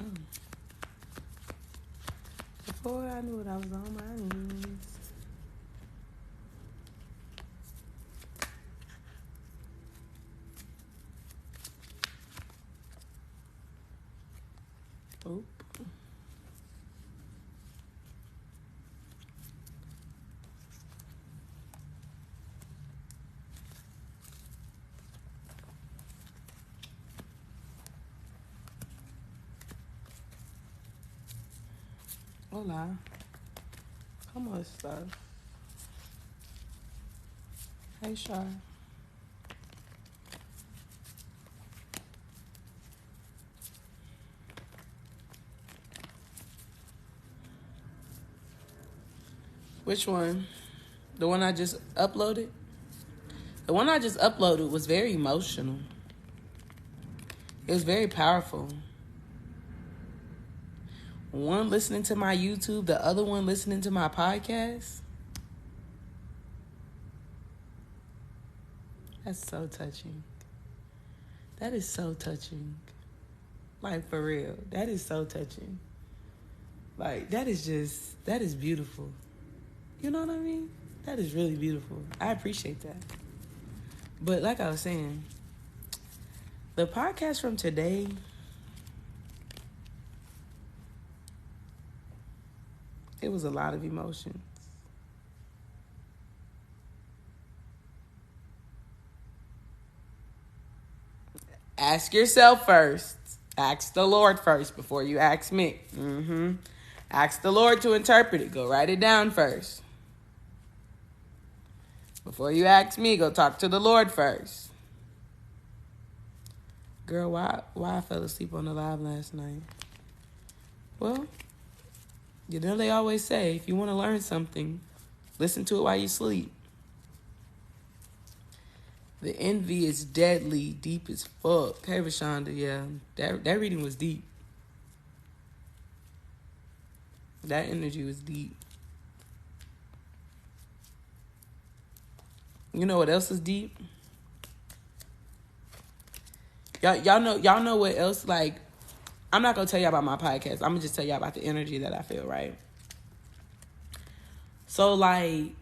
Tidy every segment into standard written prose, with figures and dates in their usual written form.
Oh. Before I knew it, I was on my knees. Oop. Hola. Come on, stuff. Hey, Shar. Which one? The one I just uploaded? The one I just uploaded was very emotional. It was very powerful. One listening to my YouTube, the other one listening to my podcast. That's so touching. That is so touching. Like, for real. That is so touching. Like, that is beautiful. You know what I mean? That is really beautiful. I appreciate that. But like I was saying, the podcast from today, it was a lot of emotions. Ask yourself first. Ask the Lord first before you ask me. Ask the Lord to interpret it. Go write it down first. Before you ask me, go talk to the Lord first. Girl, why I fell asleep on the live last night? Well, you know they always say, if you want to learn something, listen to it while you sleep. The envy is deadly, deep as fuck. Hey, Rashonda, yeah. That reading was deep. That energy was deep. You know what else is deep? Y'all know what else, like, I'm not going to tell y'all about my podcast. I'm going to just tell y'all about the energy that I feel, right? So, like,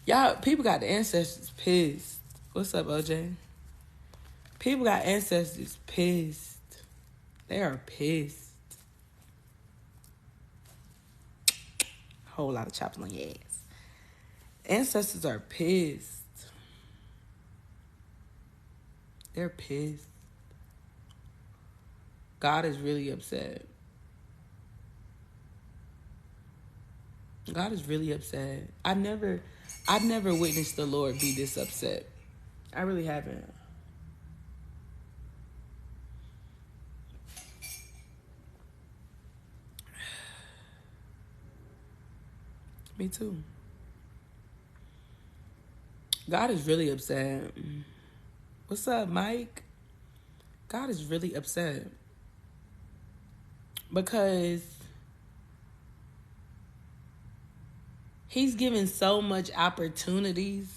y'all, people got the ancestors pissed. What's up, OJ? People got ancestors pissed. They are pissed. Whole lot of chopping on your ass. Ancestors are pissed. They're pissed. God is really upset. God is really upset. I've never witnessed the Lord be this upset. I really haven't. Me too. God is really upset. What's up, Mike? God is really upset. Because he's given so much opportunities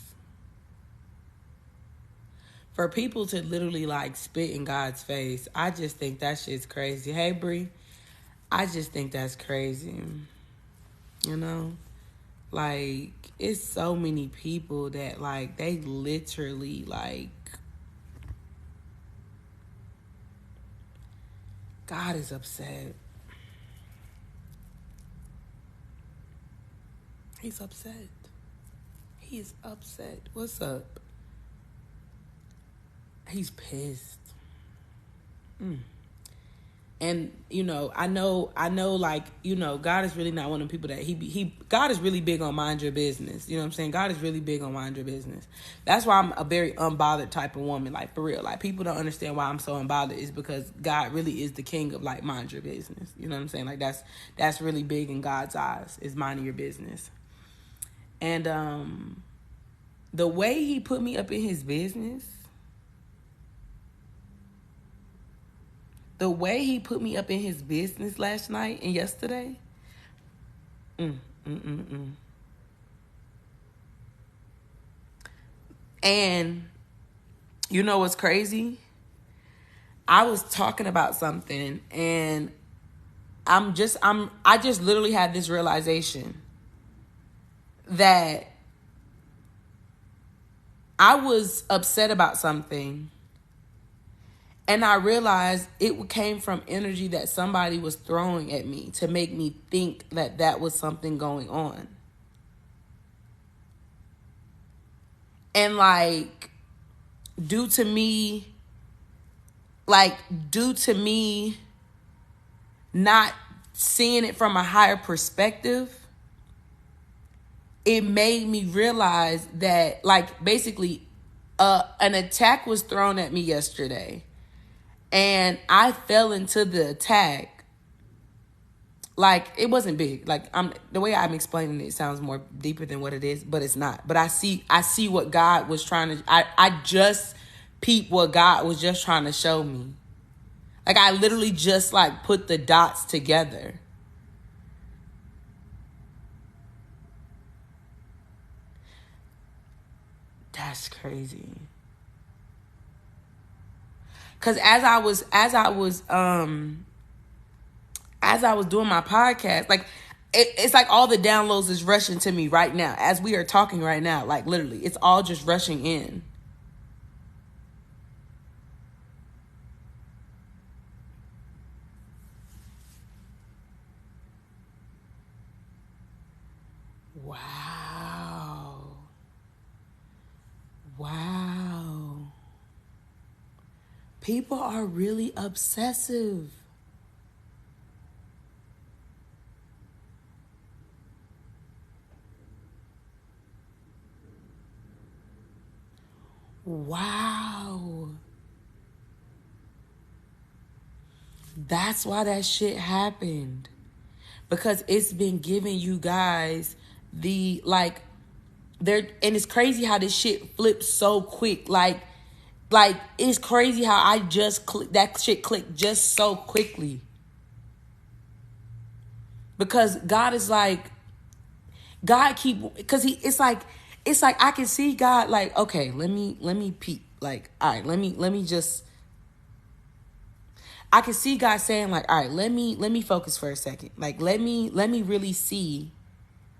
for people to literally, like, spit in God's face. I just think that shit's crazy. Hey, Bree. I just think that's crazy. You know? Like, it's so many people that, like, they literally, like, God is upset. He's upset. He is upset. What's up? He's pissed. And, you know, I know, like, you know, God is really not one of the people that God is really big on mind your business. You know what I'm saying? God is really big on mind your business. That's why I'm a very unbothered type of woman, like, for real. Like, people don't understand why I'm so unbothered is because God really is the king of, like, mind your business. You know what I'm saying? Like, that's really big in God's eyes, is minding your business. And the way he put me up in his business, the way he put me up in his business last night and yesterday, And you know what's crazy? I was talking about something, and I just literally had this realization that I was upset about something, and I realized it came from energy that somebody was throwing at me to make me think that that was something going on. And like, due to me not seeing it from a higher perspective, it made me realize that, like, basically an attack was thrown at me yesterday, and I fell into the attack. Like, it wasn't big. Like, the way I'm explaining it sounds more deeper than what it is, but it's not. But I see what God was trying to, I just peeped what God was just trying to show me. Like, I literally just, like, put the dots together. That's crazy. Cause as I was doing my podcast, like, it's like all the downloads is rushing to me right now as we are talking right now. Like, literally, it's all just rushing in. Wow. People are really obsessive. Wow. That's why that shit happened. Because it's been giving you guys the, like, and it's crazy how this shit flips so quick. Like it's crazy how I just that shit clicked just so quickly. Because God is like, because it's like I can see God like, okay, let me peep. Like, all right, let me just, I can see God saying like, all right, let me focus for a second. Like, let me really see,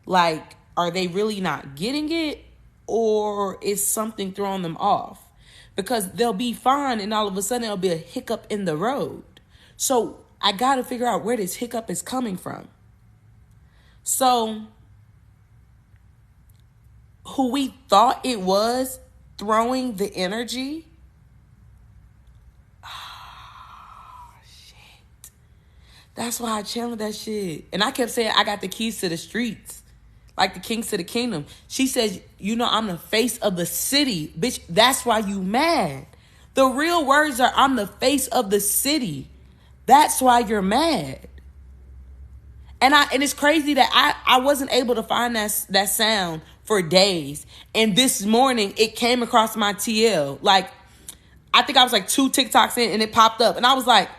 like, are they really not getting it, or is something throwing them off? Because they'll be fine, and all of a sudden there'll be a hiccup in the road. So I got to figure out where this hiccup is coming from. So who we thought it was throwing the energy, shit. That's why I channeled that shit. And I kept saying I got the keys to the streets. Like the kings to the kingdom. She says, you know, I'm the face of the city. Bitch, that's why you mad. The real words are, I'm the face of the city. That's why you're mad. And it's crazy that I wasn't able to find that sound for days. And this morning, it came across my TL. Like, I think I was like 2 TikToks in, and it popped up. And I was like,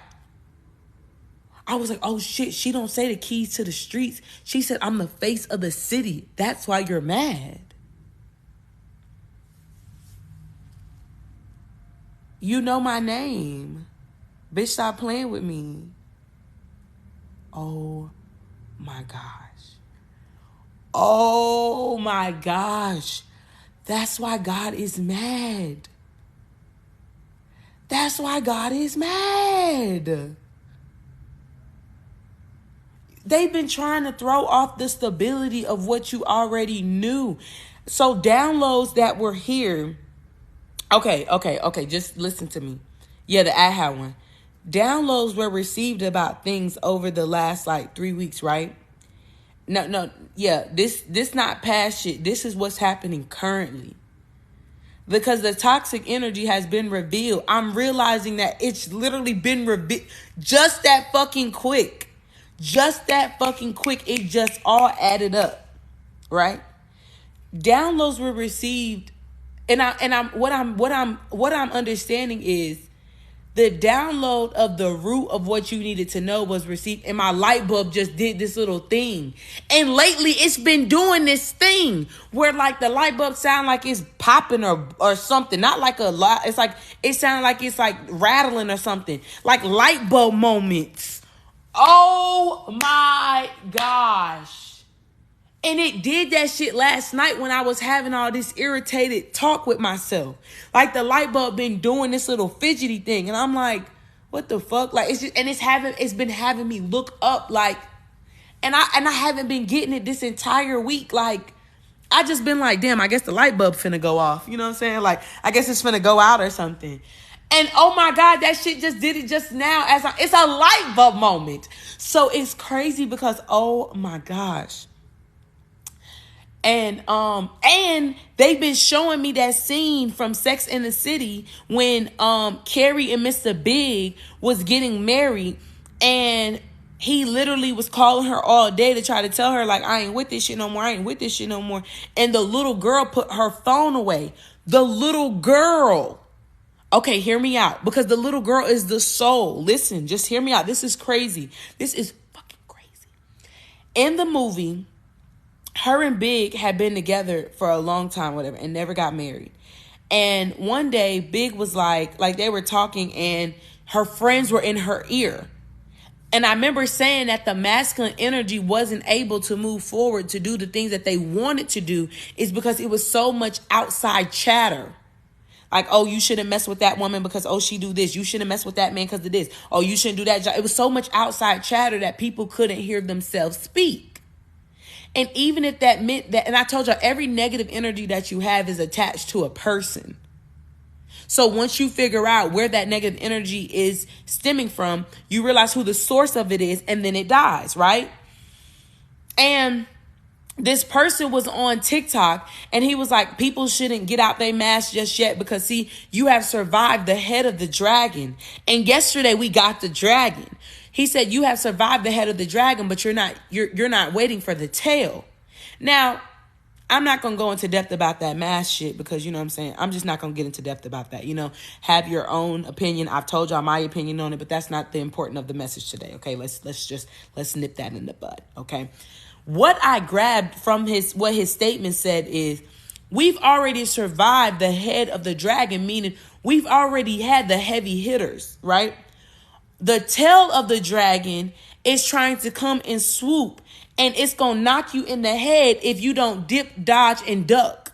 oh shit, she don't say the keys to the streets. She said, I'm the face of the city. That's why you're mad. You know my name. Bitch, stop playing with me. Oh my gosh. Oh my gosh. That's why God is mad. That's why God is mad. They've been trying to throw off the stability of what you already knew. So downloads that were here. Okay. Just listen to me. Yeah, the AHA one. Downloads were received about things over the last like 3 weeks, right? No. Yeah, this not past shit. This is what's happening currently. Because the toxic energy has been revealed. I'm realizing that it's literally been revealed just that fucking quick. Just that fucking quick. It just all added up, right? Downloads were received, and I'm what I'm understanding is The download of the root of what you needed to know was received, and my light bulb just did this little thing. And lately it's been doing this thing where like the light bulb sound like it's popping or something. Not like a lot. It's like, it sounded like it's like rattling or something. Like light bulb moments. Oh my gosh. And it did that shit last night when I was having all this irritated talk with myself. Like the light bulb been doing this little fidgety thing. And I'm like, what the fuck? Like it's just, and it's been having me look up like, and I haven't been getting it this entire week. Like I just been like, damn, I guess the light bulb finna go off. You know what I'm saying? Like I guess it's finna go out or something. And oh my God, that shit just did it just now it's a light bulb moment. So it's crazy because oh my gosh. And they've been showing me that scene from Sex and the City when Carrie and Mr. Big was getting married, and he literally was calling her all day to try to tell her like, I ain't with this shit no more. I ain't with this shit no more. And the little girl put her phone away. The little girl. Okay, hear me out, because the little girl is the soul. Listen, just hear me out. This is crazy. This is fucking crazy. In the movie, her and Big had been together for a long time, whatever, and never got married. And one day, Big was like they were talking, and her friends were in her ear. And I remember saying that the masculine energy wasn't able to move forward to do the things that they wanted to do is because it was so much outside chatter. Like, oh, you shouldn't mess with that woman because, oh, she do this. You shouldn't mess with that man because of this. Oh, you shouldn't do that job. It was so much outside chatter that people couldn't hear themselves speak. And even if that meant that, and I told y'all, every negative energy that you have is attached to a person. So once you figure out where that negative energy is stemming from, you realize who the source of it is, and then it dies, right? And this person was on TikTok, and he was like, people shouldn't get out their mask just yet because, see, you have survived the head of the dragon. And yesterday we got the dragon. He said, you have survived the head of the dragon, but you're not waiting for the tail. Now, I'm not going to go into depth about that mask shit because, you know what I'm saying? I'm just not going to get into depth about that. You know, have your own opinion. I've told y'all my opinion on it, but that's not the important of the message today. Okay, let's nip that in the bud. Okay. What I grabbed from what his statement said is, we've already survived the head of the dragon, meaning we've already had the heavy hitters, right? The tail of the dragon is trying to come and swoop, and it's going to knock you in the head if you don't dip, dodge, and duck.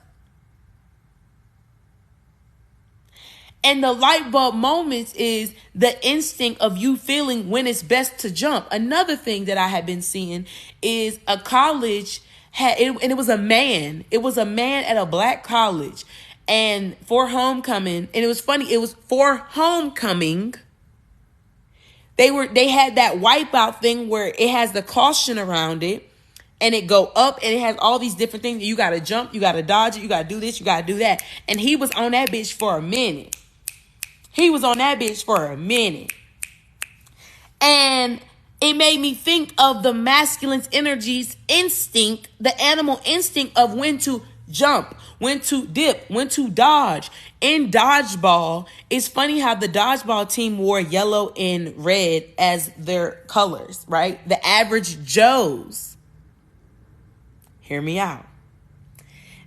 And the light bulb moments is the instinct of you feeling when it's best to jump. Another thing that I had been seeing is a college and it was a man. It was a man at a black college, and for homecoming, and it was funny. It was for homecoming. They had that wipeout thing where it has the caution around it, and it go up, and it has all these different things. You got to jump, you got to dodge it, you got to do this, you got to do that. And he was on that bitch for a minute. And it made me think of the masculine's energy's instinct, the animal instinct of when to jump, when to dip, when to dodge. In dodgeball, it's funny how the dodgeball team wore yellow and red as their colors, right? The average Joes. Hear me out.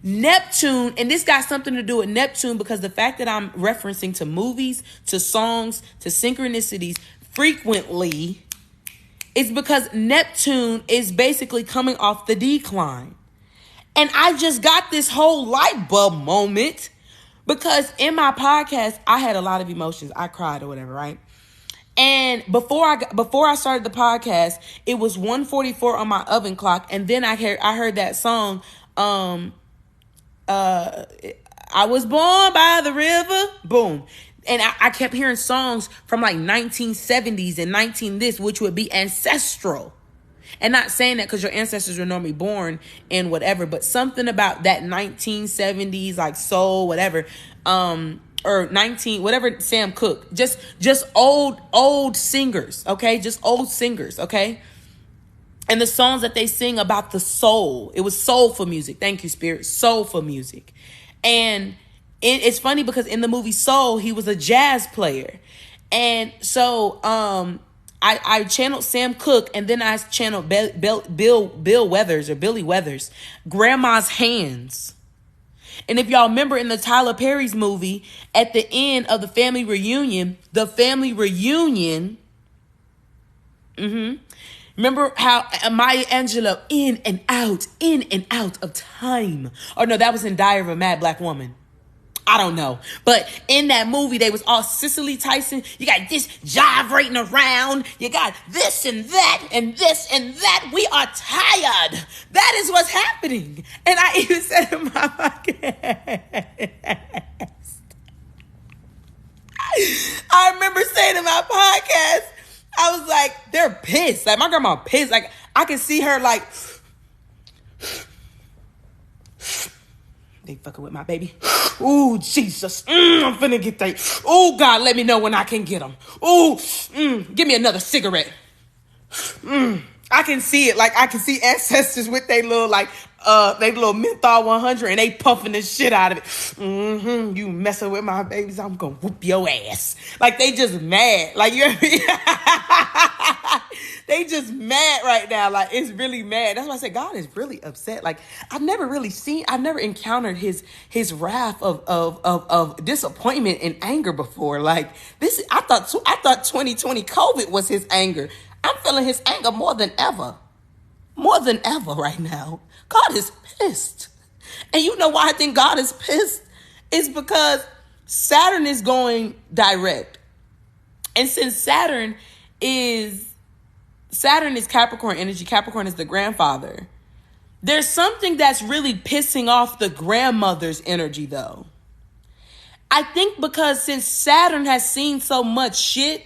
Neptune, and this got something to do with Neptune because the fact that I'm referencing to movies, to songs, to synchronicities frequently is because Neptune is basically coming off the decline. And I just got this whole light bulb moment because in my podcast, I had a lot of emotions. I cried or whatever, right? And before I started the podcast, it was 1:44 on my oven clock, and then I heard that song, I was born by the river, boom. And I kept hearing songs from like 1970s and this, which would be ancestral. And not saying that because your ancestors were normally born in whatever, but something about that 1970s, like soul, whatever, or whatever, Sam Cooke, just old singers, okay? Just old singers, okay? And the songs that they sing about the soul, it was soulful music. Thank you, Spirit. Soulful music. And it's funny because in the movie Soul, he was a jazz player. And so I channeled Sam Cooke, and then I channeled Bill Weathers or Billy Weathers, Grandma's Hands. And if y'all remember in the Tyler Perry's movie, at the end of the family reunion, remember how Maya Angelou, in and out of time. Or no, that was in Diary of a Mad Black Woman. I don't know. But in that movie, they was all Cicely Tyson. You got this gyrating around. You got this and that and this and that. We are tired. That is what's happening. And I even said in my podcast, I remember saying in my podcast, I was like, they're pissed. Like, my grandma pissed. Like, I can see her like, they fucking with my baby. Ooh, Jesus. I'm finna get that. Oh, God, let me know when I can get them. Ooh, give me another cigarette. I can see it. Like, I can see ancestors with they little, like, they little menthol 100, and they puffing the shit out of it. You messing with my babies, I'm gonna whoop your ass. Like, they just mad. Like, you they just mad right now. Like, it's really mad. That's why I said God is really upset. Like, I've never encountered his wrath of disappointment and anger before. Like, this, I thought 2020 COVID was his anger. I'm feeling his anger more than ever right now. God is pissed. And you know why I think God is pissed? It's because Saturn is going direct. And since Saturn is Capricorn energy, Capricorn is the grandfather, there's something that's really pissing off the grandmother's energy, though. I think because since Saturn has seen so much shit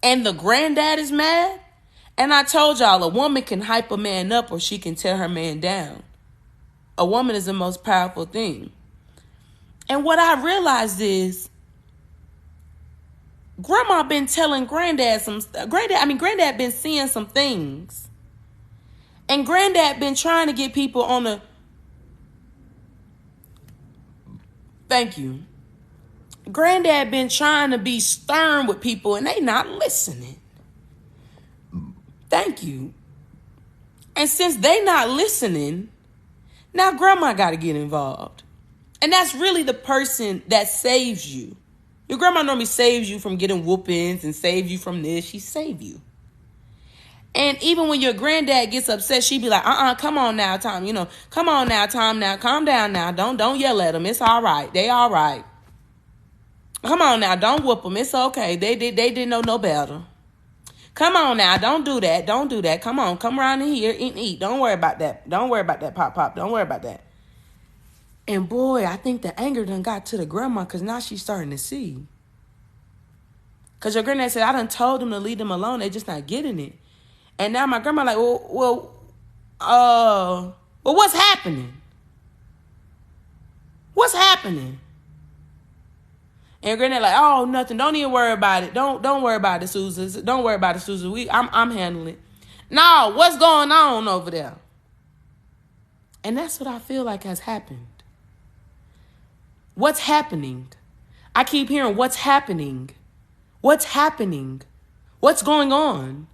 and the granddad is mad, and I told y'all, a woman can hype a man up or she can tear her man down. A woman is the most powerful thing. And what I realized is, Grandma been telling Granddad Granddad been seeing some things. And Granddad been trying to get people on the... Thank you. Granddad been trying to be stern with people and they not listening. Thank you. And since they not listening, now Grandma got to get involved. And that's really the person that saves you. Your grandma normally saves you from getting whoopings and saves you from this. She saved you. And even when your granddad gets upset, she be like, come on now, Tom. Come on now, Tom. Now, calm down now. Don't yell at them. It's all right. They all right. Come on now. Don't whoop them. It's okay. They didn't know no better. Come on now. Don't do that. Don't do that. Come on. Come around in here and eat. Don't worry about that. Don't worry about that, Pop. Don't worry about that. And boy, I think the anger done got to the grandma because now she's starting to see. Because your granddad said, I done told them to leave them alone. They just not getting it. And now my grandma like, well, what's happening? What's happening? And granddad like, oh, nothing. Don't even worry about it. Don't worry about it, Susan. Don't worry about it, Susan. I'm handling it. No, what's going on over there? And that's what I feel like has happened. What's happening? I keep hearing what's happening. What's happening? What's going on?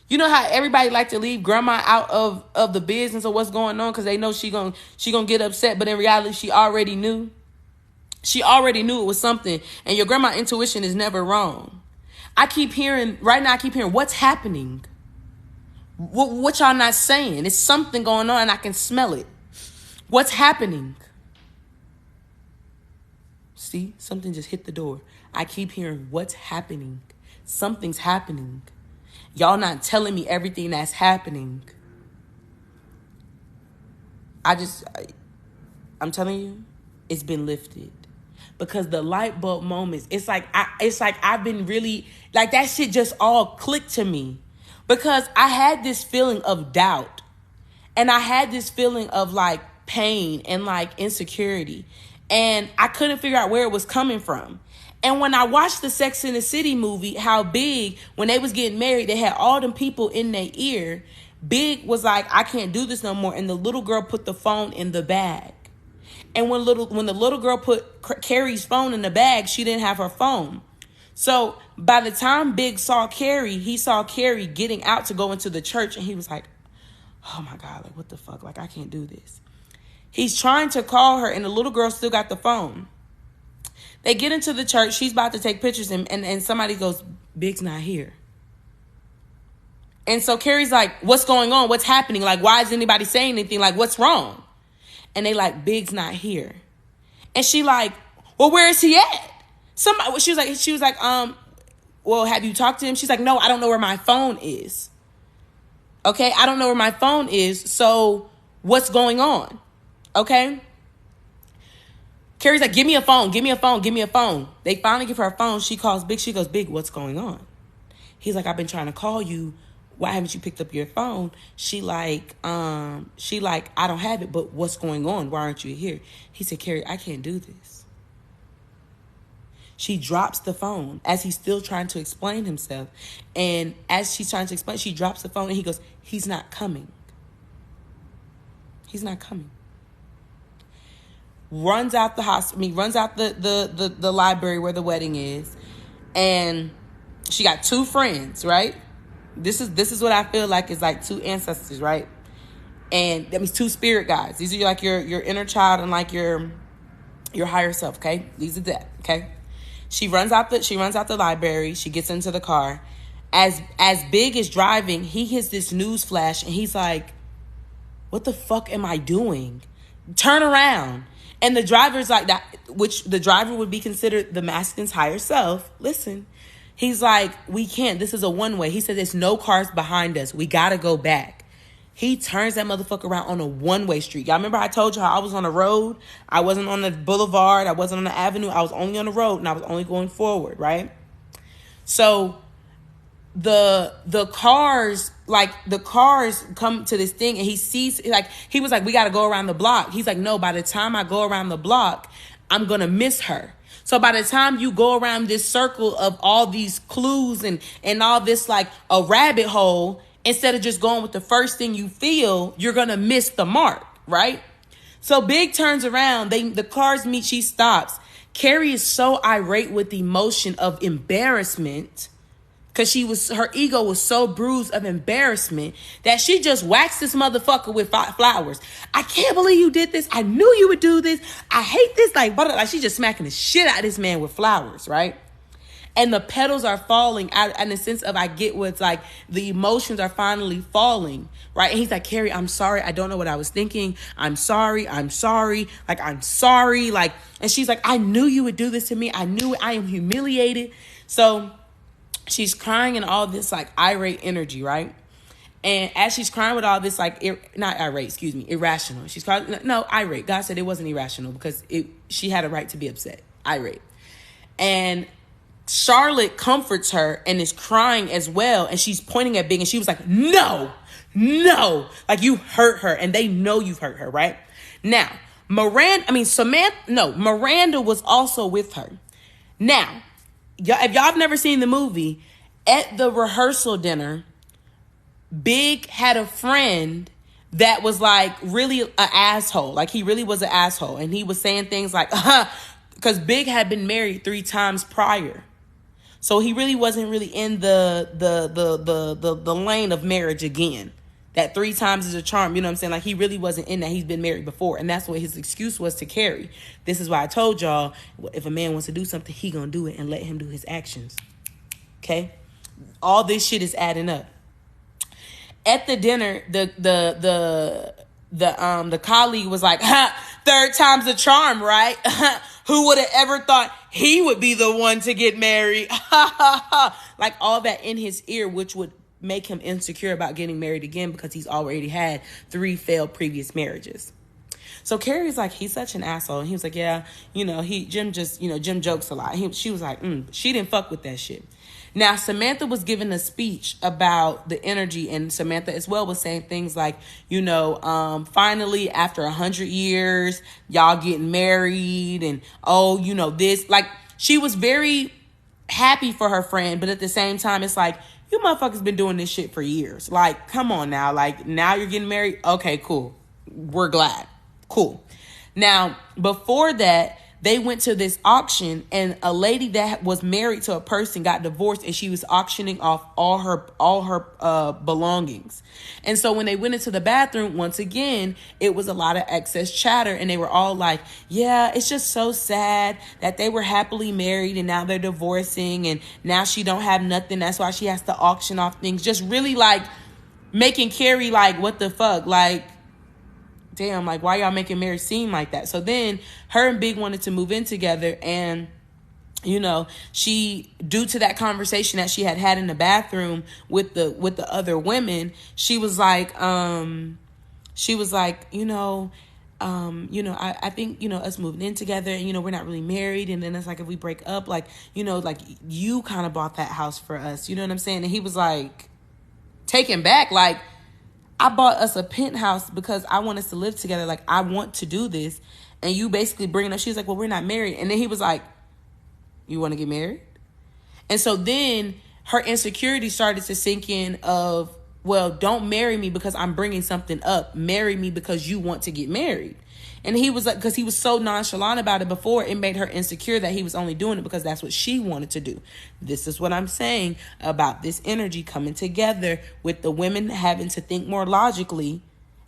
You know how everybody like to leave grandma out of the business of what's going on because they know she gonna get upset, but in reality she already knew. She already knew it was something, and your grandma intuition is never wrong. I keep hearing what's happening. What y'all not saying? It's something going on and I can smell it. What's happening? See, something just hit the door. I keep hearing what's happening. Something's happening. Y'all not telling me everything that's happening. I'm telling you, it's been lifted. Because the light bulb moments, it's like I've been really, like that shit just all clicked to me. Because I had this feeling of doubt. And I had this feeling of like pain and like insecurity. And I couldn't figure out where it was coming from. And when I watched the Sex and the City movie, how Big, when they was getting married, they had all them people in their ear. Big was like, I can't do this no more. And the little girl put the phone in the bag. And when the little girl put Carrie's phone in the bag, she didn't have her phone. So by the time Big saw Carrie, he saw Carrie getting out to go into the church, and he was like, oh my God, like, what the fuck? Like, I can't do this. He's trying to call her, and the little girl still got the phone. They get into the church. She's about to take pictures, and somebody goes, Big's not here. And so Carrie's like, what's going on? What's happening? Like, why is anybody saying anything? Like, what's wrong? And they like, Big's not here. And she like, well, where is he at? She was like, well, have you talked to him? She's like, no, I don't know where my phone is. Okay, I don't know where my phone is. So what's going on? Okay. Carrie's like, give me a phone, give me a phone, give me a phone. They finally give her a phone. She calls Big. She goes, Big, what's going on? He's like, I've been trying to call you. Why haven't you picked up your phone? She like, I don't have it, but what's going on? Why aren't you here? He said, Carrie, I can't do this. She drops the phone as he's still trying to explain himself. And as she's trying to explain, she drops the phone and he goes, he's not coming. He's not coming. Runs out the hospital, runs out the library where the wedding is. And she got two friends, right? This is what I feel like is like two ancestors, right? And that means two spirit guides. These are like your inner child and like your higher self, okay? These are that, okay? She runs out the library. She gets into the car. As Big is driving, he hits this news flash and he's like, what the fuck am I doing? Turn around. And the driver's like that, which the driver would be considered the masculine's higher self. Listen, he's like, we can't. This is a one-way. He said, there's no cars behind us. We got to go back. He turns that motherfucker around on a one-way street. Y'all remember I told you how I was on the road? I wasn't on the boulevard. I wasn't on the avenue. I was only on the road, and I was only going forward, right? So the cars come to this thing, and he sees, like, he was like, we got to go around the block. He's like, no, by the time I go around the block, I'm going to miss her. So by the time you go around this circle of all these clues and all this, like a rabbit hole, instead of just going with the first thing you feel, you're going to miss the mark, right? So Big turns around. The cars meet. She stops. Carrie is so irate with the emotion of embarrassment because her ego was so bruised of embarrassment that she just waxed this motherfucker with flowers. I can't believe you did this. I knew you would do this. I hate this. Like she just smacking the shit out of this man with flowers, right? And the petals are falling out in the sense of, I get what's like, the emotions are finally falling, right? And he's like, Carrie, I'm sorry. I don't know what I was thinking. I'm sorry. Like, I'm sorry. Like, and she's like, I knew you would do this to me. I knew it. I am humiliated. So she's crying in all this like irate energy, right? And as she's crying with all this like, irrational. She's crying, no, irate. God said it wasn't irrational because she had a right to be upset, irate. And Charlotte comforts her and is crying as well. And she's pointing at Big and she was like, no, like you hurt her and they know you've hurt her, right? Now, Miranda was also with her. Now, if y'all have never seen the movie, at the rehearsal dinner, Big had a friend that was like really an asshole. Like he really was an asshole. And he was saying things like, because Big had been married 3 times prior. So he really wasn't really in the lane of marriage again. That 3 times is a charm. You know what I'm saying? Like he really wasn't in that. He's been married before. And that's what his excuse was to Carrie. This is why I told y'all, if a man wants to do something, he gonna do it and let him do his actions. Okay? All this shit is adding up. At the dinner, the colleague was like, 3rd time's a charm, right? Who would have ever thought he would be the one to get married? Like all that in his ear, which would make him insecure about getting married again because he's already had 3 failed previous marriages. So Carrie's like, he's such an asshole. And he was like, yeah, Jim jokes a lot. She was like, she didn't fuck with that shit. Now, Samantha was giving a speech about the energy, and Samantha as well was saying things like, finally, after 100 years, y'all getting married, and, this. Like, she was very happy for her friend, but at the same time, it's like, you motherfuckers been doing this shit for years. Like, come on now. Like, now you're getting married? Okay, cool. We're glad. Cool. Now, before that, they went to this auction, and a lady that was married to a person got divorced, and she was auctioning off all her belongings. And so when they went into the bathroom, once again, it was a lot of excess chatter, and they were all like, yeah, it's just so sad that they were happily married and now they're divorcing, and now she don't have nothing. That's why she has to auction off things. Just really like making Carrie like, what the fuck? Like, damn, like, why y'all making Mary seem like that? So then her and Big wanted to move in together, and you know, she, due to that conversation that she had in the bathroom with the other women, she was like, I think, us moving in together, and, we're not really married. And then it's like, if we break up, like, like, you kind of bought that house for us. You know what I'm saying? And he was like, taken back, like, I bought us a penthouse because I want us to live together. Like, I want to do this. And you basically bringing up, she's like, well, we're not married. And then he was like, you want to get married? And so then her insecurity started to sink in of, well, don't marry me because I'm bringing something up. Marry me because you want to get married. And he was like, because he was so nonchalant about it before, it made her insecure that he was only doing it because that's what she wanted to do. This is what I'm saying about this energy coming together with the women having to think more logically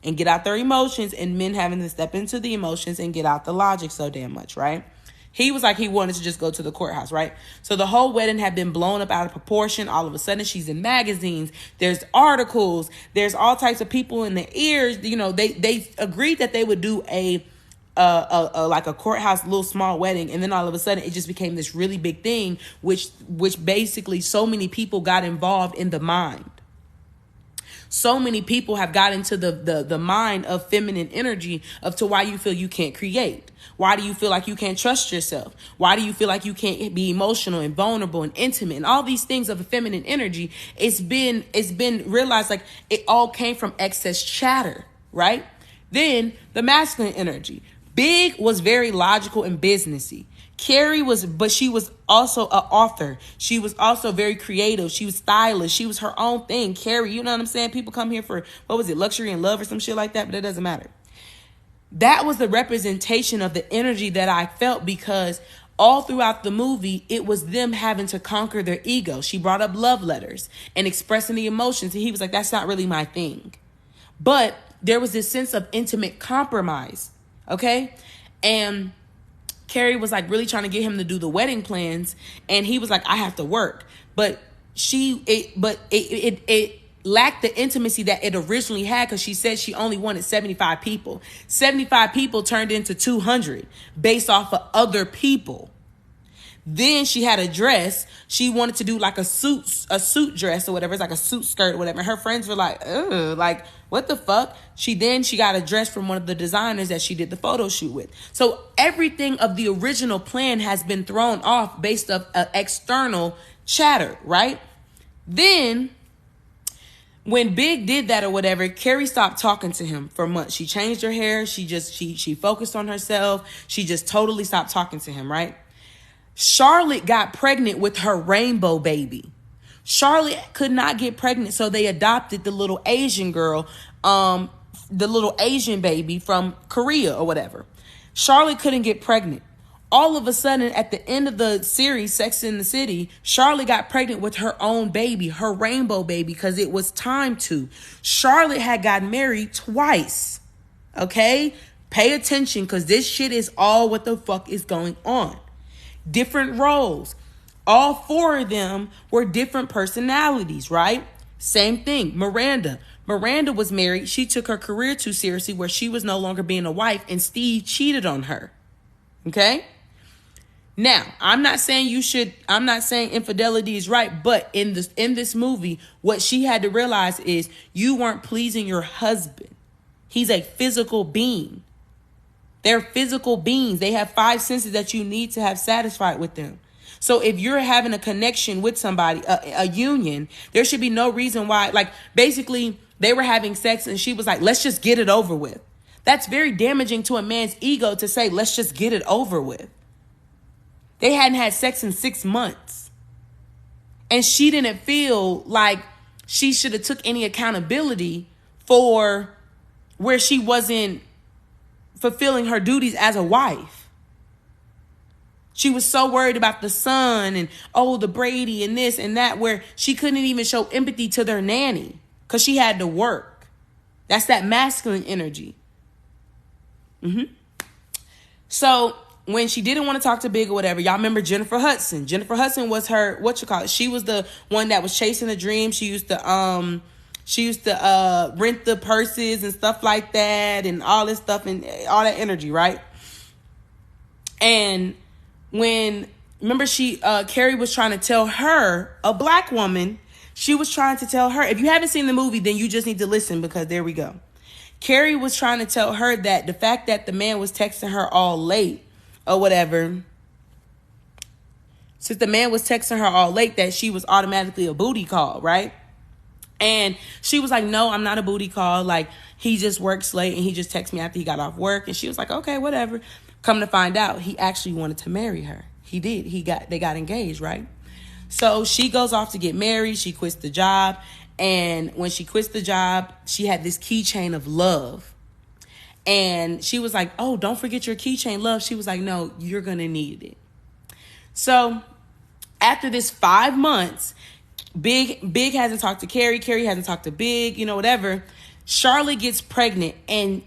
and get out their emotions, and men having to step into the emotions and get out the logic so damn much, right? He was like, he wanted to just go to the courthouse, right? So the whole wedding had been blown up out of proportion. All of a sudden, she's in magazines. There's articles. There's all types of people in the ears. They agreed that they would do a courthouse little small wedding, and then all of a sudden, it just became this really big thing, which basically so many people got involved in the mind. So many people have got into the mind of feminine energy of to why you feel you can't create. Why do you feel like you can't trust yourself? Why do you feel like you can't be emotional and vulnerable and intimate and all these things of a feminine energy? It's been realized like it all came from excess chatter, right? Then the masculine energy. Big was very logical and businessy. Carrie but she was also an author. She was also very creative. She was stylish. She was her own thing. Carrie, you know what I'm saying? People come here for, what was it, luxury and love or some shit like that, but it doesn't matter. That was the representation of the energy that I felt, because all throughout the movie, it was them having to conquer their ego. She brought up love letters and expressing the emotions. And he was like, that's not really my thing. But there was this sense of intimate compromise. Okay. And Carrie was like really trying to get him to do the wedding plans. And he was like, I have to work. But it lacked the intimacy that it originally had, because she said she only wanted 75 people. 75 people turned into 200 based off of other people. Then she had a dress. She wanted to do like a suit dress or whatever. It's like a suit skirt or whatever. Her friends were like, ugh, like, what the fuck? She got a dress from one of the designers that she did the photo shoot with. So everything of the original plan has been thrown off based off external chatter, right? Then when Big did that or whatever, Carrie stopped talking to him for months. She changed her hair. She focused on herself. She just totally stopped talking to him, right? Charlotte got pregnant with her rainbow baby. Charlotte could not get pregnant, so they adopted the little Asian girl, the little Asian baby from Korea or whatever. Charlotte couldn't get pregnant. All of a sudden, at the end of the series, Sex and the City, Charlotte got pregnant with her own baby, her rainbow baby, because it was time to. Charlotte had gotten married twice. Okay? Pay attention, because this shit is all what the fuck is going on. Different roles. All four of them were different personalities, right? Same thing. Miranda was married. She took her career too seriously, where she was no longer being a wife, and Steve cheated on her. Okay? Now, I'm not saying infidelity is right, but in this movie, what she had to realize is you weren't pleasing your husband. He's a physical being. They're physical beings. They have 5 senses that you need to have satisfied with them. So if you're having a connection with somebody, a union, there should be no reason why, like, basically they were having sex and she was like, let's just get it over with. That's very damaging to a man's ego to say, let's just get it over with. They hadn't had sex in 6 months. And she didn't feel like she should have took any accountability for where she wasn't fulfilling her duties as a wife. She was so worried about the son and, oh, the Brady and this and that, where she couldn't even show empathy to their nanny because she had to work. That's that masculine energy. So when she didn't want to talk to Big or whatever, y'all remember Jennifer Hudson. Jennifer Hudson was her, she was the one that was chasing the dream. She used to rent the purses and stuff like that and all this stuff and all that energy, right? And remember Carrie was trying to tell her, a black woman, she was trying to tell her, if you haven't seen the movie, then you just need to listen, because there we go. Carrie was trying to tell her that the fact that the man was texting her all late or whatever, since the man was texting her all late, that she was automatically a booty call, right? And she was like, no, I'm not a booty call. Like, he just works late and he just texted me after he got off work. And she was like, okay, whatever. Come to find out, he actually wanted to marry her. He did. They got engaged, right? So she goes off to get married. She quits the job. And when she quits the job, she had this keychain of love. And she was like, oh, don't forget your keychain, love. She was like, no, you're going to need it. So after this 5 months, Big hasn't talked to Carrie. Carrie hasn't talked to Big, whatever. Charlotte gets pregnant. And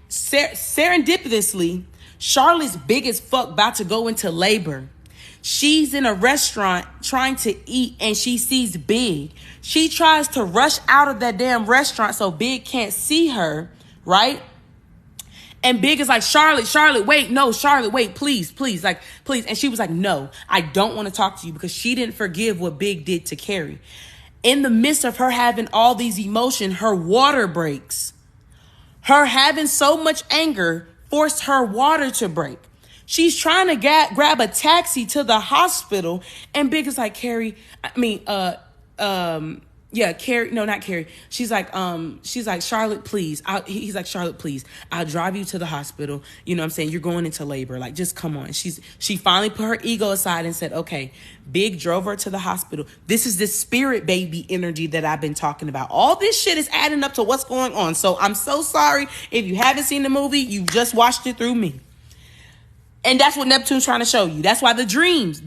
serendipitously, Charlotte's big as fuck about to go into labor. She's in a restaurant trying to eat and she sees Big. She tries to rush out of that damn restaurant so Big can't see her, right? And Big is like, Charlotte, wait, no, Charlotte, wait, please. And she was like, no, I don't want to talk to you, because she didn't forgive what Big did to Carrie. In the midst of her having all these emotions, her water breaks. Her having so much anger forced her water to break. She's trying to grab a taxi to the hospital, and Big is like, Carrie, Carrie, no, not Carrie. She's like, Charlotte, please. He's like, Charlotte, please. I'll drive you to the hospital. You know what I'm saying? You're going into labor. Like, just come on. She finally put her ego aside and said, okay. Big drove her to the hospital. This is this spirit baby energy that I've been talking about. All this shit is adding up to what's going on. So I'm so sorry if you haven't seen the movie. You just watched it through me. And that's what Neptune's trying to show you. That's why the dreams,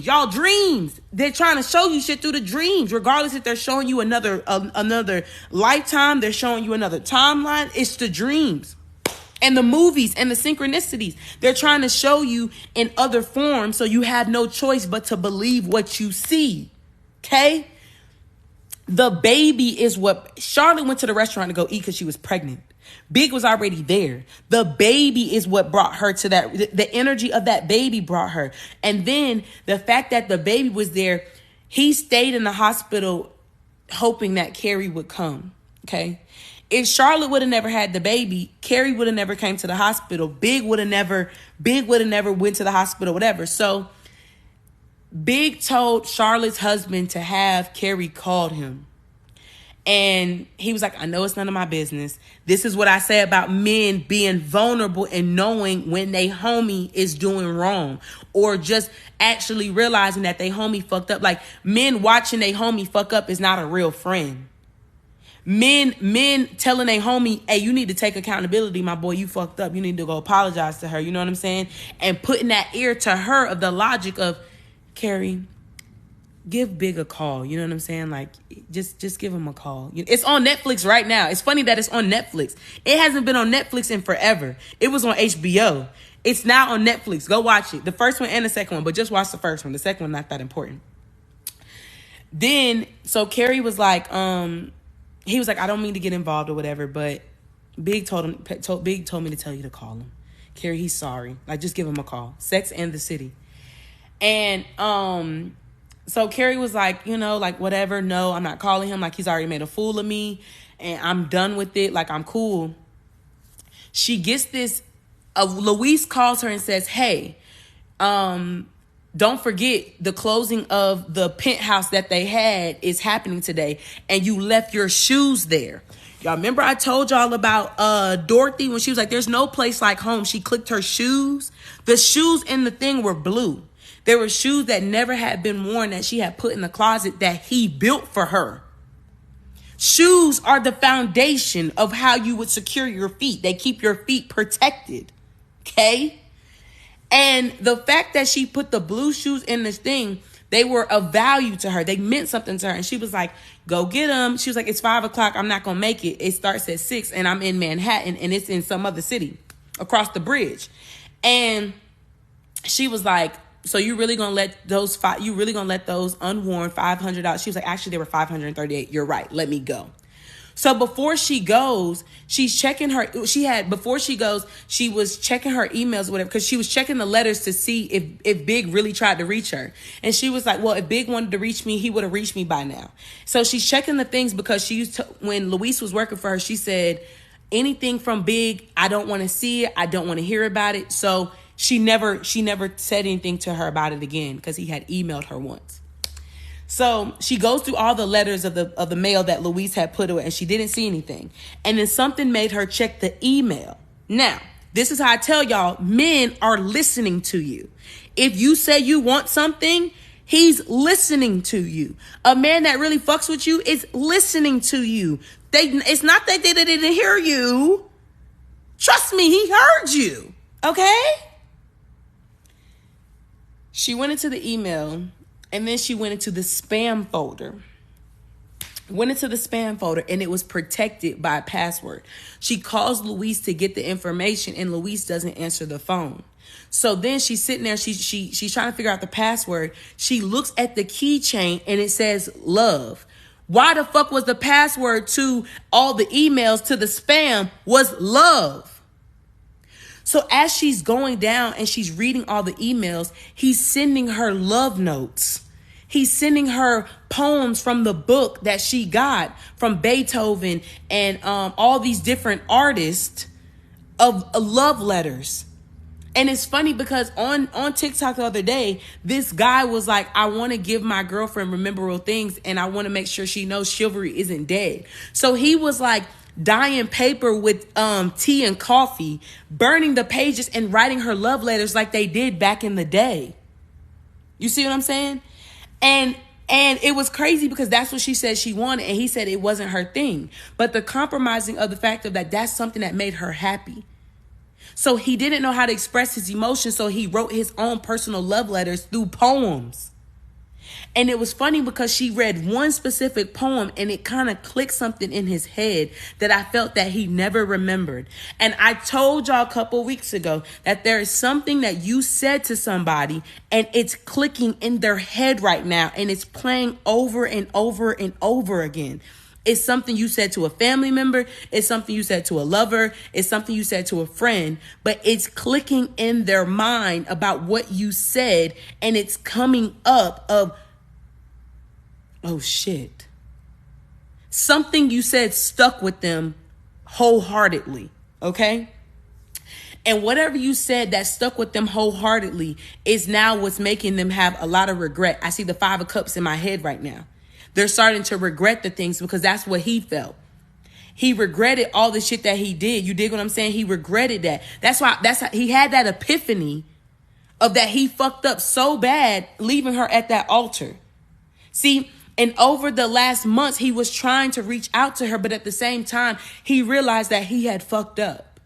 y'all dreams. They're trying to show you shit through the dreams. Regardless if they're showing you another lifetime, they're showing you another timeline. It's the dreams and the movies and the synchronicities. They're trying to show you in other forms, so you have no choice but to believe what you see. Okay? The baby is what Charlotte went to the restaurant to go eat because she was pregnant. Big was already there. The baby is what brought her to that. The energy of that baby brought her. And then the fact that the baby was there, he stayed in the hospital hoping that Carrie would come. Okay. If Charlotte would have never had the baby, Carrie would have never came to the hospital. Big would have never went to the hospital, whatever. So Big told Charlotte's husband to have Carrie called him. And he was like, I know it's none of my business. This is what I say about men being vulnerable and knowing when they homie is doing wrong, or just actually realizing that they homie fucked up. Like, men watching they homie fuck up is not a real friend. Men telling they homie, hey, you need to take accountability, my boy, you fucked up. You need to go apologize to her. You know what I'm saying? And putting that ear to her of the logic of, Carrie, give Big a call. You know what I'm saying? Like, just give him a call. It's on Netflix right now. It's funny that it's on Netflix. It hasn't been on Netflix in forever. It was on HBO. It's now on Netflix. Go watch it. The first one and the second one, but just watch the first one. The second one, not that important. Then, so Carrie was like, he was like, I don't mean to get involved or whatever, but Big told me to tell you to call him. Carrie, he's sorry. Like, just give him a call. Sex and the City. And, so Carrie was like, like, whatever. No, I'm not calling him. Like, he's already made a fool of me and I'm done with it. Like, I'm cool. She gets this. Luis calls her and says, hey, don't forget the closing of the penthouse that they had is happening today. And you left your shoes there. Y'all remember I told y'all about Dorothy when she was like, there's no place like home. She clicked her shoes. The shoes in the thing were blue. There were shoes that never had been worn that she had put in the closet that he built for her. Shoes are the foundation of how you would secure your feet. They keep your feet protected. Okay? And the fact that she put the blue shoes in this thing, they were of value to her. They meant something to her. And she was like, go get them. She was like, it's 5 o'clock. I'm not going to make it. It starts at 6 and I'm in Manhattan and it's in some other city across the bridge. And she was like, so you really going to let those unworn $500? She was like, actually, they were $538. You're right. Let me go. So before she goes, she's checking before she goes, she was checking her emails or whatever, because she was checking the letters to see if Big really tried to reach her. And she was like, well, if Big wanted to reach me, he would have reached me by now. So she's checking the things because when Luis was working for her, she said, anything from Big, I don't want to see it. I don't want to hear about it. So she never said anything to her about it again because he had emailed her once. So she goes through all the letters of the mail that Luis had put away, and she didn't see anything. And then something made her check the email. Now, this is how I tell y'all, men are listening to you. If you say you want something, he's listening to you. A man that really fucks with you is listening to you. It's not that they didn't hear you. Trust me, he heard you. Okay? She went into the email. And then she went into the spam folder. And it was protected by a password. She calls Luis to get the information and Luis doesn't answer the phone. So then she's sitting there, she's trying to figure out the password. She looks at the keychain and it says love. Why the fuck was the password to all the emails to the spam was love? So as she's going down and she's reading all the emails, he's sending her love notes. He's sending her poems from the book that she got from Beethoven and all these different artists of love letters. And it's funny because on TikTok the other day, this guy was like, I want to give my girlfriend memorable things and I want to make sure she knows chivalry isn't dead. So he was like dyeing paper with tea and coffee, burning the pages and writing her love letters like they did back in the day. You see what I'm saying? And it was crazy because that's what she said she wanted. And he said it wasn't her thing. But the compromising of the fact of that's something that made her happy. So he didn't know how to express his emotions. So he wrote his own personal love letters through poems. And it was funny because she read one specific poem and it kind of clicked something in his head that I felt that he never remembered. And I told y'all a couple weeks ago that there is something that you said to somebody and it's clicking in their head right now and it's playing over and over and over again. It's something you said to a family member. It's something you said to a lover. It's something you said to a friend, but it's clicking in their mind about what you said and it's coming up of, oh shit. Something you said stuck with them wholeheartedly, okay? And whatever you said that stuck with them wholeheartedly is now what's making them have a lot of regret. I see the 5 of Cups in my head right now. They're starting to regret the things because that's what he felt. He regretted all the shit that he did. You dig what I'm saying? He regretted that. That's how he had that epiphany of that he fucked up so bad leaving her at that altar. See, and over the last months, he was trying to reach out to her, but at the same time, he realized that he had fucked up.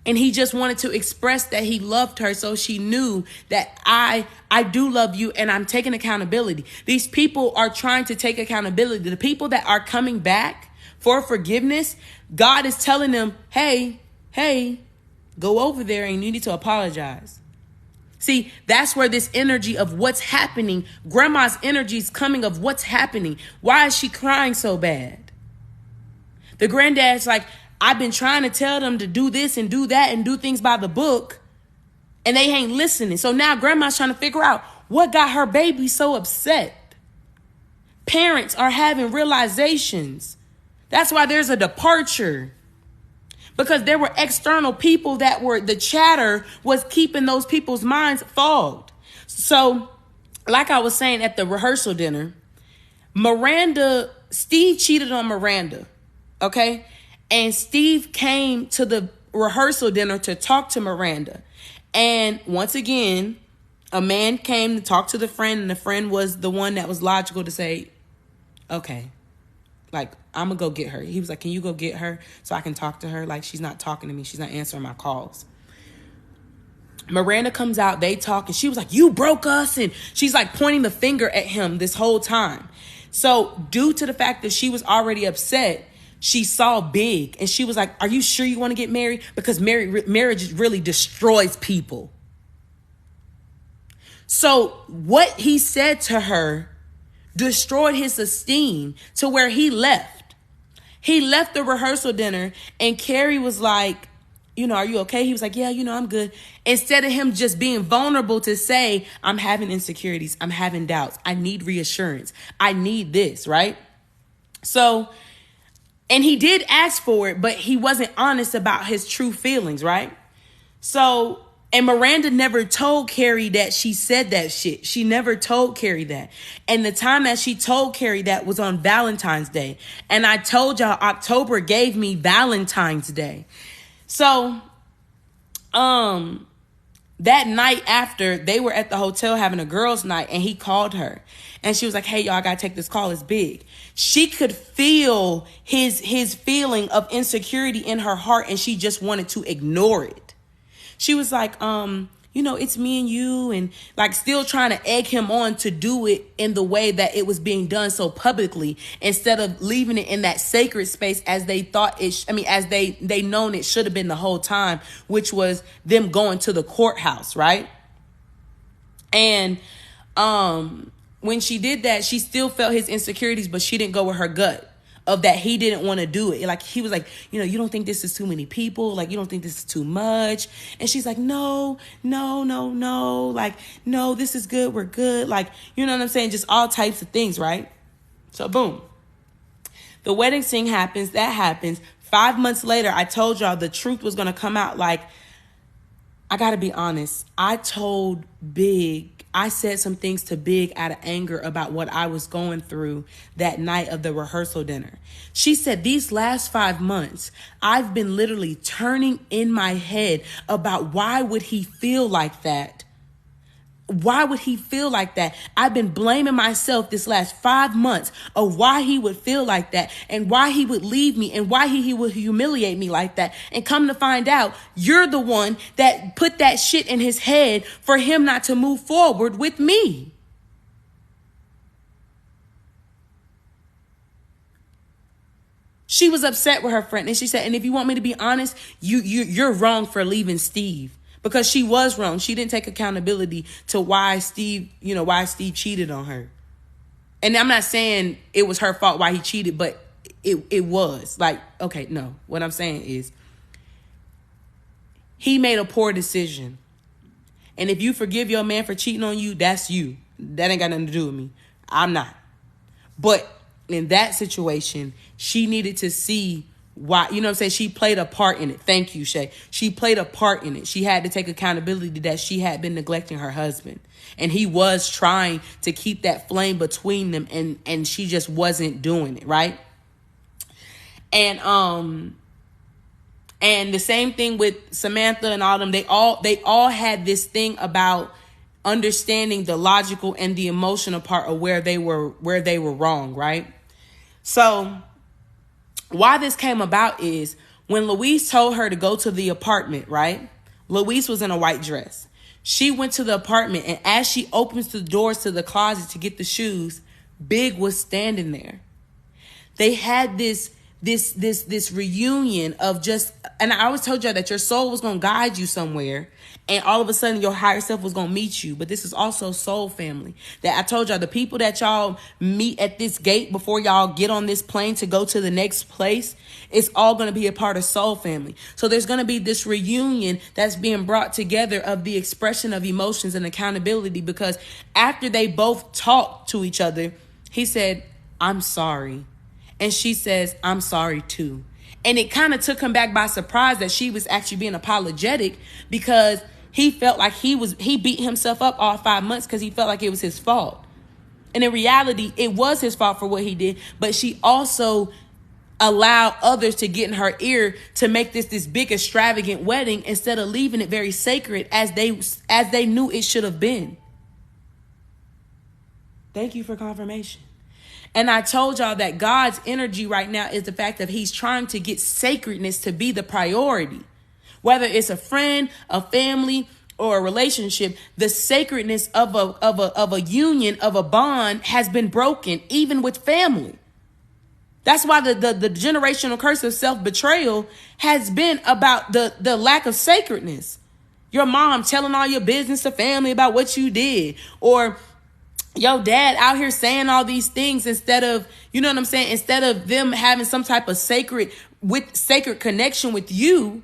And he just wanted to express that he loved her so she knew that I do love you and I'm taking accountability. These people are trying to take accountability. The people that are coming back for forgiveness, God is telling them, hey, go over there and you need to apologize. See, that's where this energy of what's happening, grandma's energy is coming of what's happening. Why is she crying so bad? The granddad's like, I've been trying to tell them to do this and do that and do things by the book, and they ain't listening. So now grandma's trying to figure out what got her baby so upset. Parents are having realizations. That's why there's a departure. Because there were external people that were, the chatter was keeping those people's minds fogged. So, like I was saying at the rehearsal dinner, Steve cheated on Miranda, okay? And Steve came to the rehearsal dinner to talk to Miranda. And once again, a man came to talk to the friend, and the friend was the one that was logical to say, okay, like, I'm going to go get her. He was like, can you go get her so I can talk to her? Like, she's not talking to me. She's not answering my calls. Miranda comes out, they talk, and she was like, you broke us. And she's like pointing the finger at him this whole time. So due to the fact that she was already upset, she saw big and she was like, are you sure you want to get married? Because marriage really destroys people. So what he said to her destroyed his esteem to where he left. He left the rehearsal dinner and Carrie was like, are you okay? He was like, yeah, I'm good. Instead of him just being vulnerable to say, I'm having insecurities. I'm having doubts. I need reassurance. I need this, right? So, and he did ask for it, but he wasn't honest about his true feelings, right? So, and Miranda never told Carrie that she said that shit. She never told Carrie that. And the time that she told Carrie that was on Valentine's Day. And I told y'all October gave me Valentine's Day. So, that night after, they were at the hotel having a girls' night and he called her. And she was like, hey, y'all, I gotta take this call. It's big. She could feel his feeling of insecurity in her heart and she just wanted to ignore it. She was like, it's me and you, and like still trying to egg him on to do it in the way that it was being done so publicly instead of leaving it in that sacred space as they thought as they known it should have been the whole time, which was them going to the courthouse, right? And when she did that, she still felt his insecurities, but she didn't go with her gut of that he didn't want to do it. Like he was like, you don't think this is too many people? Like, you don't think this is too much? And she's like, no. Like, no, this is good. We're good. Like, you know what I'm saying? Just all types of things, right? So boom. The wedding scene happens. That happens. 5 months later, I told y'all the truth was going to come out. Like, I got to be honest. I said some things to Big out of anger about what I was going through that night of the rehearsal dinner. She said, these last 5 months, I've been literally turning in my head about why would he feel like that? Why would he feel like that? I've been blaming myself this last 5 months of why he would feel like that and why he would leave me and why he would humiliate me like that. And come to find out, you're the one that put that shit in his head for him not to move forward with me. She was upset with her friend and she said, and if you want me to be honest, you're wrong for leaving Steve. Because she was wrong. She didn't take accountability to why Steve cheated on her. And I'm not saying it was her fault why he cheated, but it was. Like, okay, no. What I'm saying is he made a poor decision. And if you forgive your man for cheating on you, that's you. That ain't got nothing to do with me. I'm not. But in that situation, she needed to see why, you know what I'm saying? She played a part in it. Thank you, Shay. She played a part in it. She had to take accountability that she had been neglecting her husband. And he was trying to keep that flame between them and she just wasn't doing it, right? And the same thing with Samantha and all them. They all had this thing about understanding the logical and the emotional part of where they were wrong, right? So why this came about is when Louise told her to go to the apartment, right? Louise was in a white dress. She went to the apartment, and as she opens the doors to the closet to get the shoes, Big was standing there. They had this reunion of just, and I always told y'all that your soul was going to guide you somewhere, and all of a sudden your higher self was going to meet you. But this is also soul family. That I told y'all, the people that y'all meet at this gate before y'all get on this plane to go to the next place, it's all going to be a part of soul family. So there's going to be this reunion that's being brought together of the expression of emotions and accountability, because after they both talked to each other, he said, I'm sorry. And she says, I'm sorry too. And it kind of took him back by surprise that she was actually being apologetic, because he felt like he beat himself up all 5 months because he felt like it was his fault. And in reality, it was his fault for what he did. But she also allowed others to get in her ear to make this big extravagant wedding instead of leaving it very sacred as they knew it should have been. Thank you for confirmation. And I told y'all that God's energy right now is the fact that he's trying to get sacredness to be the priority. Whether it's a friend, a family, or a relationship, the sacredness of a union, of a bond has been broken, even with family. That's why the generational curse of self-betrayal has been about the lack of sacredness. Your mom telling all your business to family about what you did, or your dad out here saying all these things instead of, you know what I'm saying? Instead of them having some type of sacred connection with you,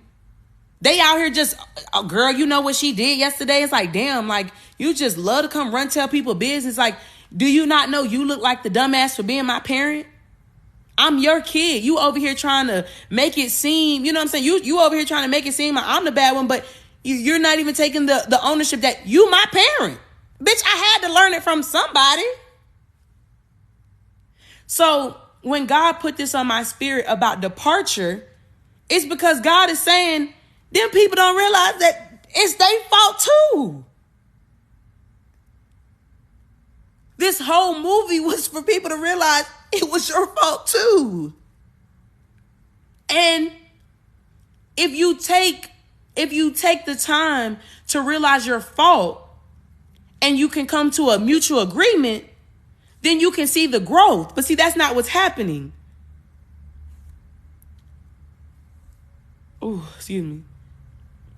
they out here just, oh, girl, you know what she did yesterday? It's like, damn, like, you just love to come run tell people business. Like, do you not know you look like the dumbass for being my parent? I'm your kid. You over here trying to make it seem, you know what I'm saying? You over here trying to make it seem like I'm the bad one, but you're not even taking the ownership that you my parent. Bitch, I had to learn it from somebody. So when God put this on my spirit about departure, it's because God is saying, them people don't realize that it's their fault too. This whole movie was for people to realize it was your fault too. And if you take the time to realize your fault and you can come to a mutual agreement, then you can see the growth. But see, that's not what's happening. Oh, excuse me.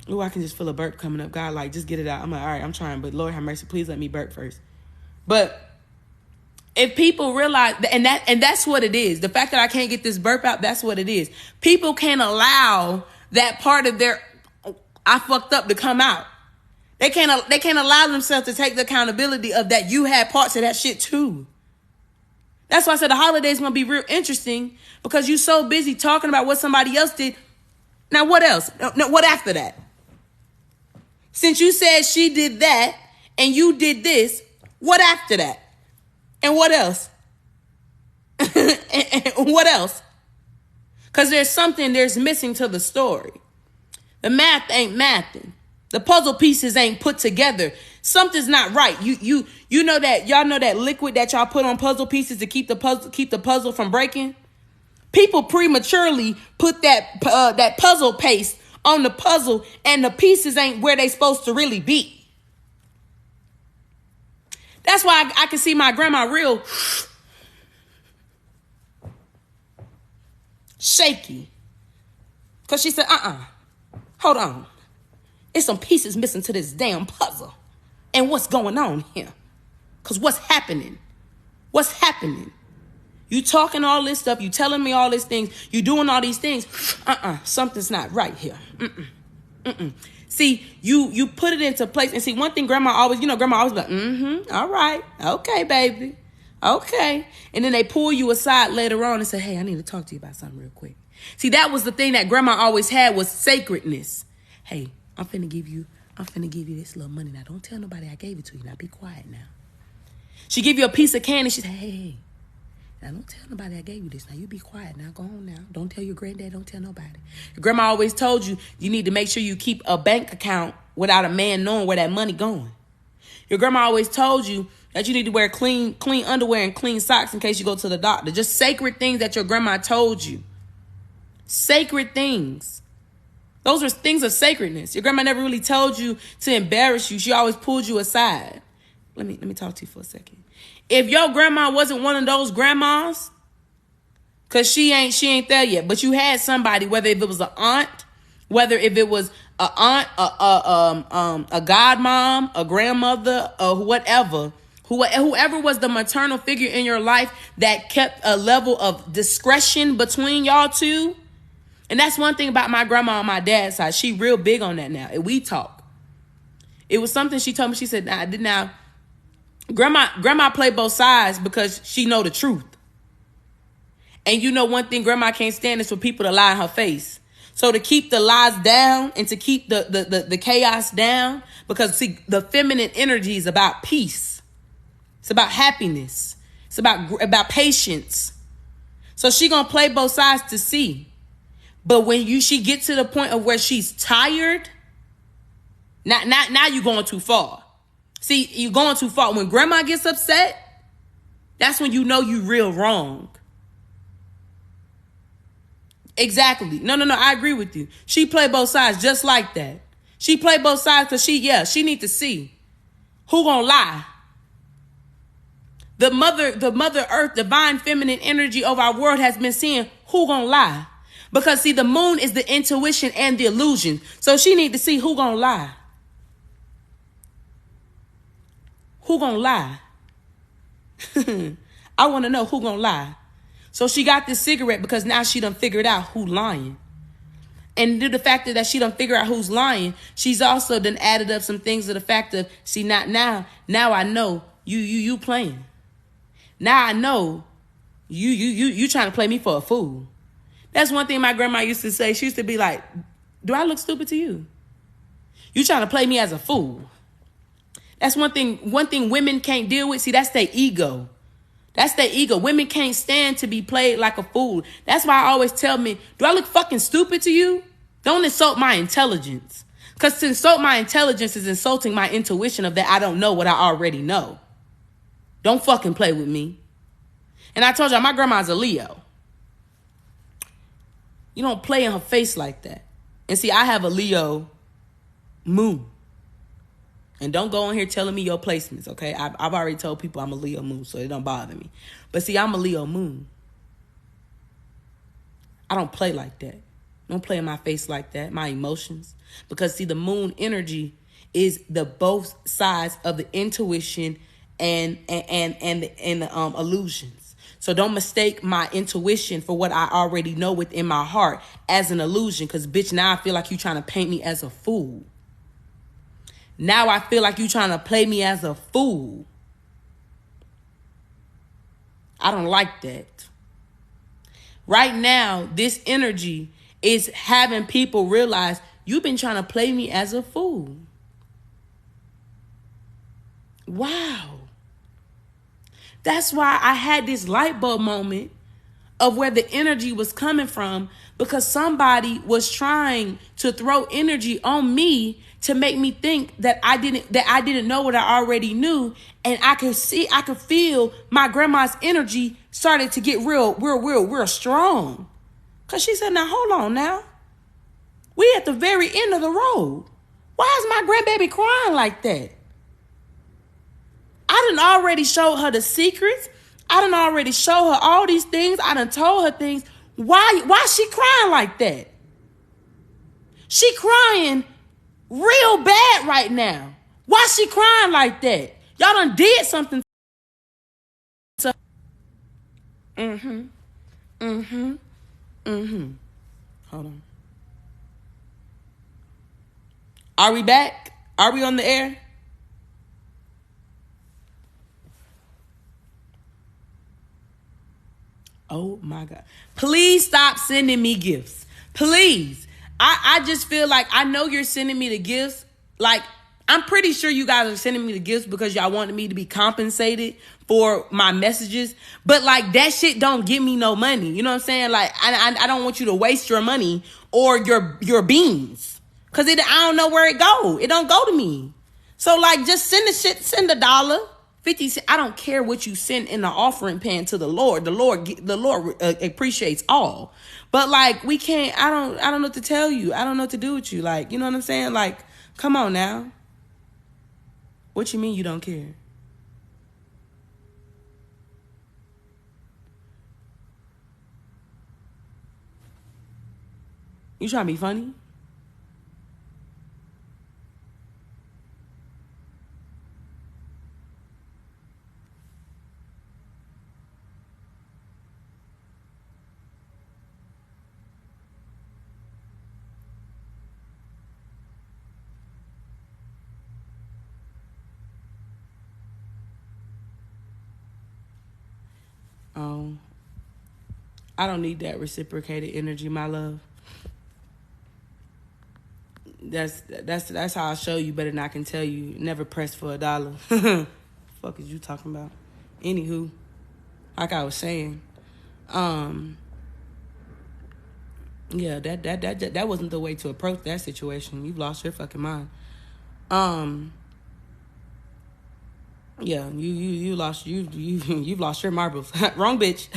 Oh, I can just feel a burp coming up. God, like, just get it out. I'm like, all right, I'm trying, but Lord have mercy, please let me burp first. But if people realize, and that's what it is. The fact that I can't get this burp out, that's what it is. People can't allow that part of their I fucked up to come out. They can't allow themselves to take the accountability of that. You had parts of that shit too. That's why I said the holidays gonna be real interesting, because you so busy talking about what somebody else did. Now what else? No, what after that? Since you said she did that and you did this, what after that? And what else? and what else? Because there's missing to the story. The math ain't mathing. The puzzle pieces ain't put together. Something's not right. You know that, y'all know that liquid that y'all put on puzzle pieces to keep the puzzle from breaking? People prematurely put that puzzle paste on the puzzle, and the pieces ain't where they supposed to really be. That's why I can see my grandma real shaky. Because she said, hold on. It's some pieces missing to this damn puzzle. And what's going on here? Because what's happening? What's happening? You talking all this stuff. You telling me all these things. You doing all these things. Something's not right here. See, you put it into place. And see, one thing grandma always be like, all right. Okay, baby. Okay. And then they pull you aside later on and say, hey, I need to talk to you about something real quick. See, that was the thing that grandma always had, was sacredness. Hey, I'm finna give you this little money. Now, don't tell nobody I gave it to you. Now, be quiet now. She give you a piece of candy. She say, hey, now don't tell nobody I gave you this. Now, you be quiet. Now, go home now. Don't tell your granddad. Don't tell nobody. Your grandma always told you need to make sure you keep a bank account without a man knowing where that money going. Your grandma always told you that you need to wear clean underwear and clean socks in case you go to the doctor. Just sacred things that your grandma told you. Sacred things. Those are things of sacredness. Your grandma never really told you to embarrass you. She always pulled you aside. Let me talk to you for a second. If your grandma wasn't one of those grandmas, because she ain't there yet, but you had somebody, whether if it was an aunt, whether if it was a aunt, a godmom, a grandmother, or whatever, whoever was the maternal figure in your life that kept a level of discretion between y'all two. And that's one thing about my grandma on my dad's side. She real big on that now. And we talk. It was something she told me. She said, now, grandma play both sides because she know the truth. And you know one thing grandma can't stand is for people to lie in her face. So to keep the lies down and to keep the chaos down, because see, the feminine energy is about peace. It's about happiness. It's about patience. So she gonna play both sides to see. But when she get to the point of where she's tired, now you're going too far. See, you're going too far. When grandma gets upset, that's when you know you real wrong. Exactly. No, I agree with you. She play both sides just like that. She play both sides because she need to see who gonna lie. The mother earth, divine feminine energy of our world has been seeing who gonna lie. Because see, the moon is the intuition and the illusion. So she need to see who gonna lie. Who gonna lie? I want to know who gonna lie. So she got this cigarette because now she done figured out who lying. And due to the fact that she done figure out who's lying, she's also done added up some things to the fact of, see, not now I know you playing. Now I know you trying to play me for a fool. That's one thing my grandma used to say. She used to be like, do I look stupid to you? You trying to play me as a fool. That's one thing women can't deal with. See, that's their ego. That's their ego. Women can't stand to be played like a fool. That's why I always tell men, do I look fucking stupid to you? Don't insult my intelligence. Because to insult my intelligence is insulting my intuition of that I don't know what I already know. Don't fucking play with me. And I told y'all, my grandma's a Leo. You don't play in her face like that. And see, I have a Leo moon. And don't go on here telling me your placements, okay? I've already told people I'm a Leo moon, so it don't bother me. But see, I'm a Leo moon. I don't play like that. Don't play in my face like that, my emotions. Because see, the moon energy is the both sides of the intuition and the illusions. So don't mistake my intuition for what I already know within my heart as an illusion. Because, bitch, now I feel like you trying to paint me as a fool. Now I feel like you trying to play me as a fool. I don't like that. Right now, this energy is having people realize you've been trying to play me as a fool. Wow. That's why I had this light bulb moment of where the energy was coming from, because somebody was trying to throw energy on me to make me think that I didn't know what I already knew. And I could feel my grandma's energy started to get real strong. Cause she said, now hold on now. We at the very end of the road. Why is my grandbaby crying like that? I done already showed her the secrets. I done already showed her all these things. I done told her things. Why she crying like that? She crying real bad right now. Why she crying like that? Y'all done did something to Hold on. Are we back? Are we on the air? Oh my God. Please stop sending me gifts. Please. I just feel like I know you're sending me the gifts. Like, I'm pretty sure you guys are sending me the gifts because y'all wanted me to be compensated for my messages. But like, that shit don't give me no money. You know what I'm saying? Like, I don't want you to waste your money or your beans. Cause I don't know where it go. It don't go to me. So like, just send the shit, send $1, 50 cents. I don't care what you send in the offering pan to the Lord. The Lord appreciates all. But like, we can't, I don't know what to tell you. I don't know what to do with you. Like, you know what I'm saying? Like, come on now. What you mean you don't care? You trying to be funny? I don't need that reciprocated energy, my love. That's how I show you better than I can tell you. Never press for $1. Fuck is you talking about? Anywho, like I was saying, yeah, that wasn't the way to approach that situation. You've lost your fucking mind. Yeah, you've lost your marbles. Wrong bitch.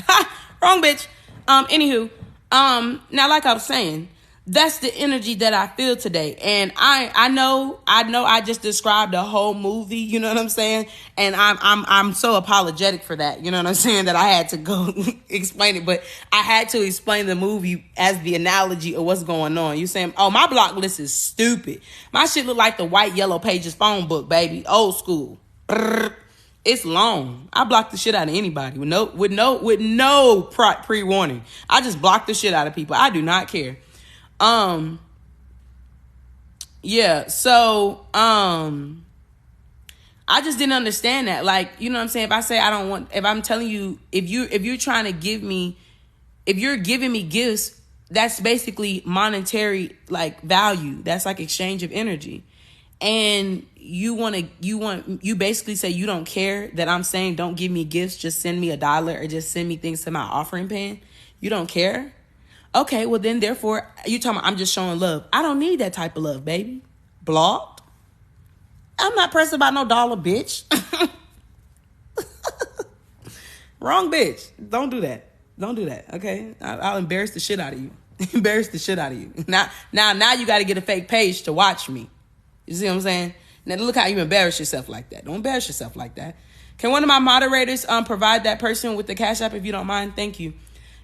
Wrong bitch. Anywho, now like I was saying, that's the energy that I feel today. And I know I just described a whole movie, you know what I'm saying? And I'm so apologetic for that, you know what I'm saying, that I had to go explain it. But I had to explain the movie as the analogy of what's going on. You saying, oh, my block list is stupid. My shit look like the white yellow pages phone book, baby. Old school. It's long. I block the shit out of anybody with no pre-warning. I just block the shit out of people. I do not care. Yeah, so, I just didn't understand that. Like, you know what I'm saying? If I say if I'm telling you, if you're trying to give me, if you're giving me gifts, that's basically monetary, like, value. That's like exchange of energy. And you basically say you don't care that I'm saying don't give me gifts, just send me $1 or just send me things to my offering pan. You don't care? Okay, well then, therefore, you talking about I'm just showing love. I don't need that type of love, baby. Blocked. I'm not pressed about no dollar, bitch. Wrong bitch. Don't do that. Don't do that, okay? I'll embarrass the shit out of you. Embarrass the shit out of you. Now you got to get a fake page to watch me. You see what I'm saying? Now look how you embarrass yourself like that. Don't embarrass yourself like that. Can one of my moderators provide that person with the Cash App if you don't mind? Thank you.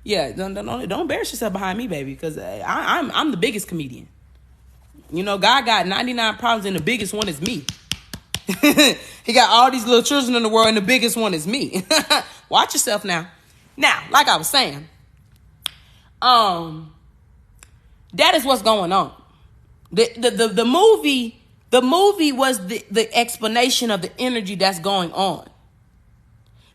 Yeah, don't embarrass yourself behind me, baby, because I'm the biggest comedian. You know, God got 99 problems, and the biggest one is me. He got all these little children in the world, and the biggest one is me. Watch yourself now. Now, like I was saying, that is what's going on. The movie was the explanation of the energy that's going on.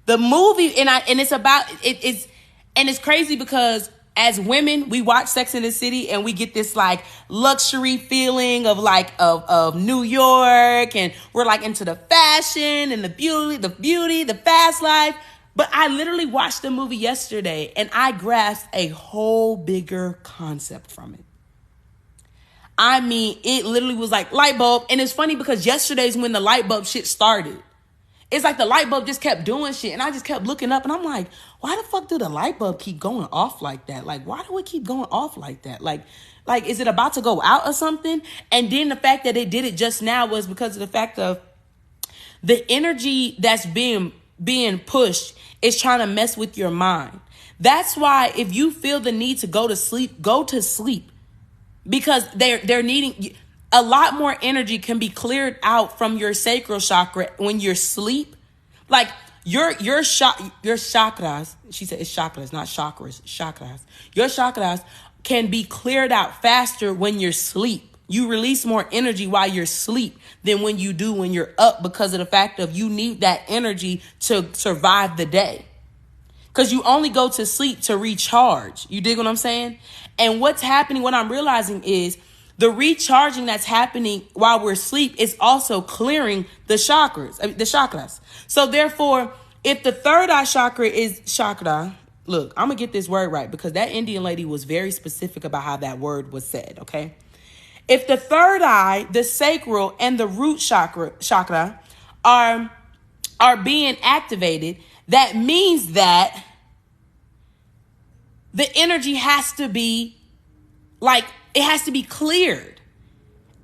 The movie, and it's about it's. And it's crazy because as women, we watch Sex and the City and we get this like luxury feeling of like of New York, and we're like into the fashion and the beauty, the fast life. But I literally watched the movie yesterday and I grasped a whole bigger concept from it. I mean, it literally was like light bulb. And it's funny because yesterday's when the light bulb shit started. It's like the light bulb just kept doing shit. And I just kept looking up and I'm like, why the fuck do the light bulb keep going off like that? Like, why do it keep going off like that? Like, is it about to go out or something? And then the fact that it did it just now was because of the fact of the energy that's being pushed is trying to mess with your mind. That's why if you feel the need to go to sleep, go to sleep. Because they're needing... A lot more energy can be cleared out from your sacral chakra when you're asleep. Like your chakras, she said it's chakras, not chakras, chakras. Your chakras can be cleared out faster when you're asleep. You release more energy while you're asleep than when you do when you're up, because of the fact of you need that energy to survive the day. Because you only go to sleep to recharge. You dig what I'm saying? And what's happening, what I'm realizing is the recharging that's happening while we're asleep is also clearing the chakras. So therefore, if the third eye chakra is chakra, look, I'm going to get this word right because that Indian lady was very specific about how that word was said, okay? If the third eye, the sacral, and the root chakra are being activated, that means that the energy has to be like, it has to be cleared.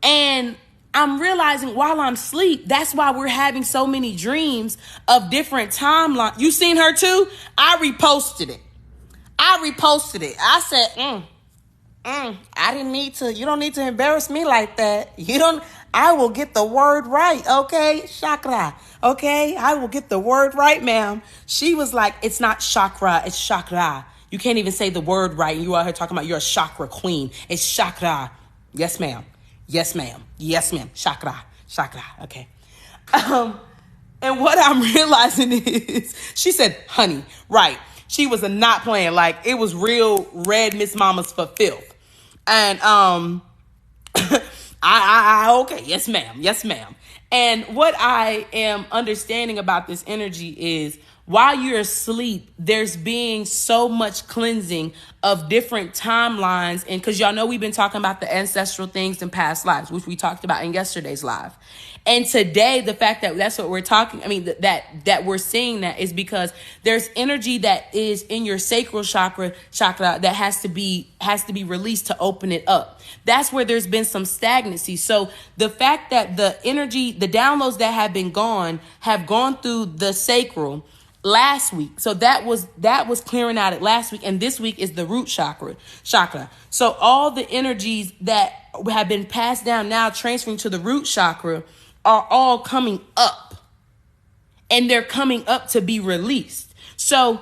And I'm realizing while I'm asleep, that's why we're having so many dreams of different timelines. You seen her too? I reposted it. I said, I didn't need to. You don't need to embarrass me like that. I will get the word right. Okay. Chakra. Okay. I will get the word right, ma'am. She was like, it's not chakra. It's chakra. You can't even say the word right. You out here talking about you're a chakra queen. It's chakra. Yes, ma'am. Yes, ma'am. Yes, ma'am. Chakra. Okay. And what I'm realizing is she said, honey, right. She was not playing. Like, it was real red Miss Mamas for filth. And, okay. Yes, ma'am. And what I am understanding about this energy is while you're asleep, there's being so much cleansing of different timelines. And because y'all know we've been talking about the ancestral things in past lives, which we talked about in yesterday's live. And today, the fact that that's what we're talking, that we're seeing that is because there's energy that is in your sacral chakra that has to be released to open it up. That's where there's been some stagnancy. So the fact that the energy, the downloads that have gone through the sacral last week. So that was clearing out it last week. And this week is the root chakra. So all the energies that have been passed down now transferring to the root chakra are all coming up, and they're coming up to be released. So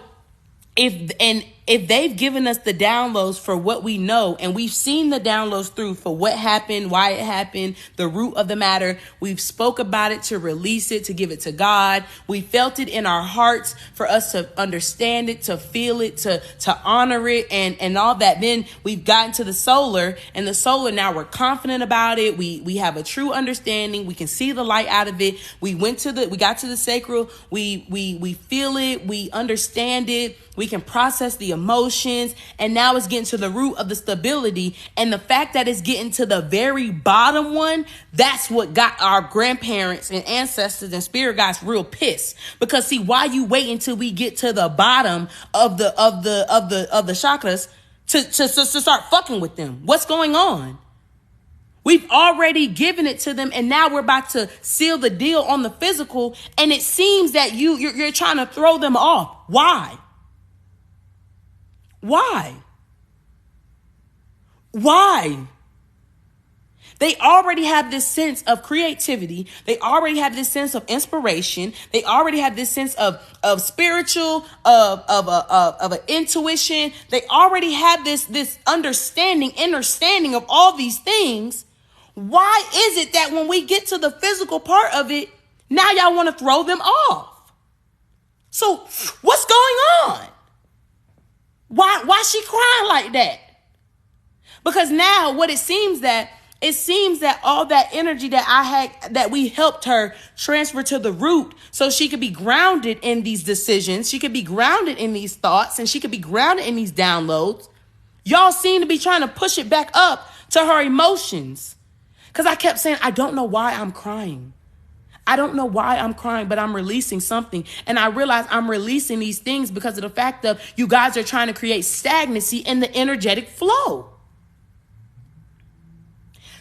if they've given us the downloads for what we know, and we've seen the downloads through for what happened, why it happened, the root of the matter, we've spoke about it to release it, to give it to God. We felt it in our hearts for us to understand it, to feel it, to honor it, and all that. Then we've gotten to the solar, and the solar, now we're confident about it. We have a true understanding. We can see the light out of it. We got to the sacral. We feel it. We understand it. We can process the emotions, and now it's getting to the root of the stability. And the fact that it's getting to the very bottom one, that's what got our grandparents and ancestors and spirit guides real pissed. Because see, why you wait until we get to the bottom of the chakras to start fucking with them? What's going on? We've already given it to them, and now we're about to seal the deal on the physical, and it seems that you're trying to throw them off. Why? They already have this sense of creativity. They already have this sense of inspiration. They already have this sense of spiritual, of an intuition. They already have this understanding of all these things. Why is it that when we get to the physical part of it, now y'all want to throw them off? So what's going on? Why she crying like that? Because now what it seems that all that energy that I had, that we helped her transfer to the root so she could be grounded in these decisions. She could be grounded in these thoughts, and she could be grounded in these downloads. Y'all seem to be trying to push it back up to her emotions. Because I kept saying, I don't know why I'm crying. I don't know why I'm crying, but I'm releasing something. And I realize I'm releasing these things because of the fact that you guys are trying to create stagnancy in the energetic flow.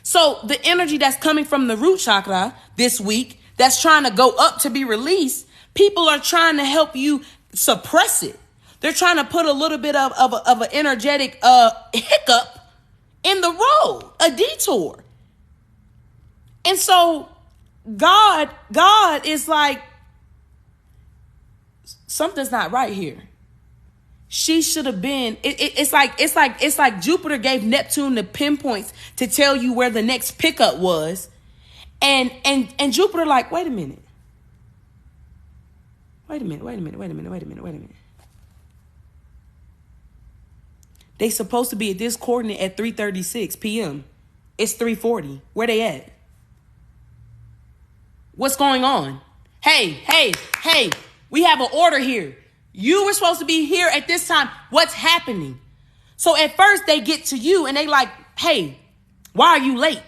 So the energy that's coming from the root chakra this week, that's trying to go up to be released, people are trying to help you suppress it. They're trying to put a little bit of an energetic hiccup in the road, a detour. And so God is like, something's not right here. She should have been. It's like Jupiter gave Neptune the pinpoints to tell you where the next pickup was, and Jupiter like, wait a minute. They supposed to be at this coordinate at 3:36 p.m. It's 3:40. Where they at? What's going on? Hey, we have an order here. You were supposed to be here at this time. What's happening? So at first they get to you and they like, hey, why are you late?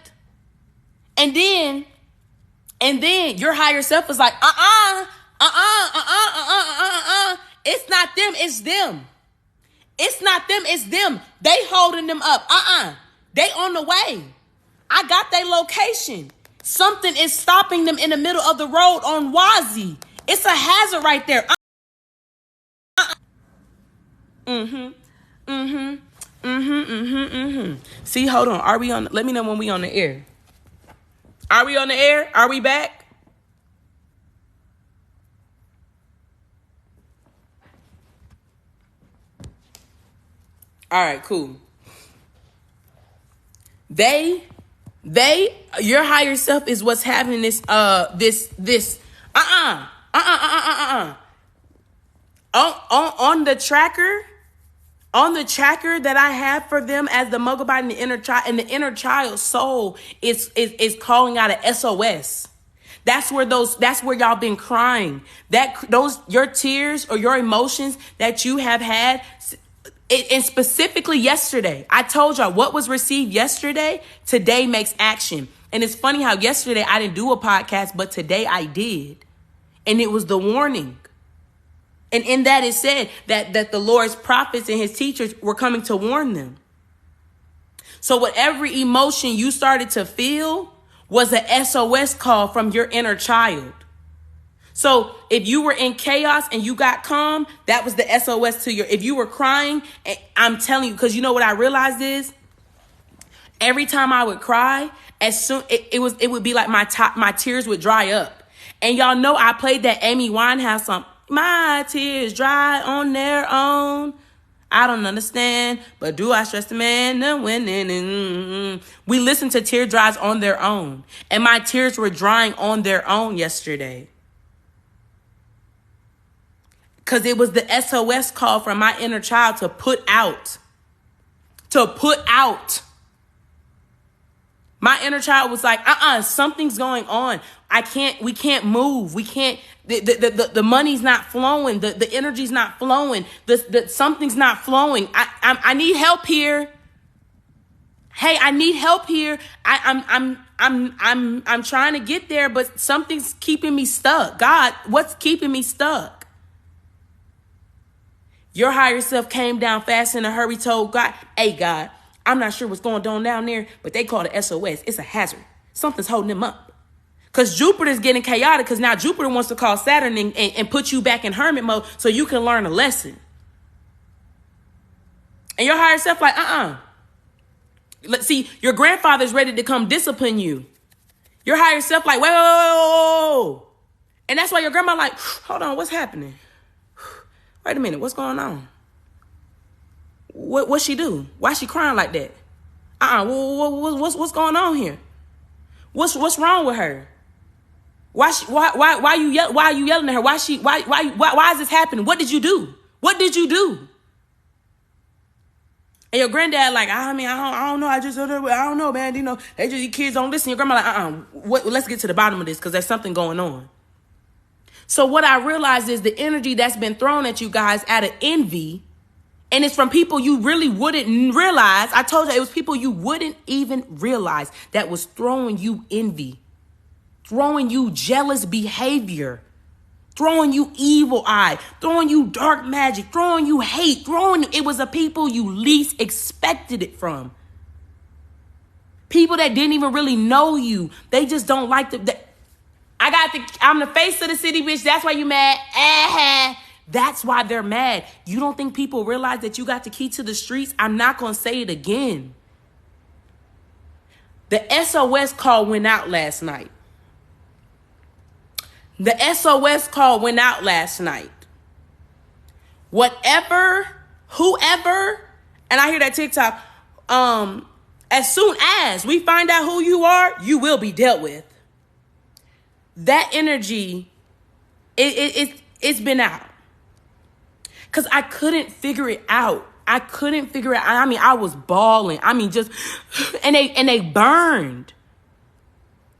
And then your higher self is like, it's not them, it's them. It's not them, it's them. They holding them up. They on the way. I got their location. Something is stopping them in the middle of the road on Wazi. It's a hazard right there. See, hold on. Are we on? Let me know when we on the air. Are we on the air? Are we back? All right, cool. Your higher self is what's having this. On the tracker that I have for them as the muggle body and the inner child soul is calling out an SOS. That's where y'all been crying. Your tears or your emotions that you have had, and specifically yesterday, I told y'all what was received yesterday, today makes action. And it's funny how yesterday I didn't do a podcast, but today I did. And it was the warning. And in that it said that the Lord's prophets and his teachers were coming to warn them. So whatever emotion you started to feel was a SOS call from your inner child. So if you were in chaos and you got calm, that was the SOS to if you were crying, I'm telling you, because you know what I realized is every time I would cry, it would be like my tears would dry up. And y'all know I played that Amy Winehouse song, my tears dry on their own. I don't understand, but do I stress the man the winning? We listened to tear dries on their own, and my tears were drying on their own yesterday. Because it was the SOS call from my inner child to put out. My inner child was like, something's going on. We can't move. We can't, the money's not flowing. The energy's not flowing. Something's not flowing. I need help here. Hey, I need help here. I'm trying to get there, but something's keeping me stuck. God, what's keeping me stuck? Your higher self came down fast in a hurry, told God, hey, God, I'm not sure what's going on down there, but they call it SOS. It's a hazard. Something's holding them up. Because Jupiter's getting chaotic because now Jupiter wants to call Saturn and put you back in hermit mode so you can learn a lesson. And your higher self like, Let's see, your grandfather's ready to come discipline you. Your higher self like, whoa. And that's why your grandma like, hold on, what's happening? Wait a minute, what's going on? What she do? Why she crying like that? What's going on here? What's wrong with her? Why are you yelling at her? Why is this happening? What did you do? What did you do? And your granddad like, I don't know. I don't know, man. You know, kids don't listen. Your grandma like, let's get to the bottom of this because there's something going on. So what I realized is the energy that's been thrown at you guys out of envy. And it's from people you really wouldn't realize. I told you it was people you wouldn't even realize that was throwing you envy, throwing you jealous behavior, throwing you evil eye, throwing you dark magic, throwing you hate, it was the people you least expected it from. People that didn't even really know you. They just don't like I'm the face of the city, bitch. That's why you mad. That's why they're mad. You don't think people realize that you got the key to the streets? I'm not going to say it again. The SOS call went out last night. Whoever, and I hear that TikTok, as soon as we find out who you are, you will be dealt with. That energy, it's been out. Because I couldn't figure it out. I mean, I was bawling. I mean, and they burned.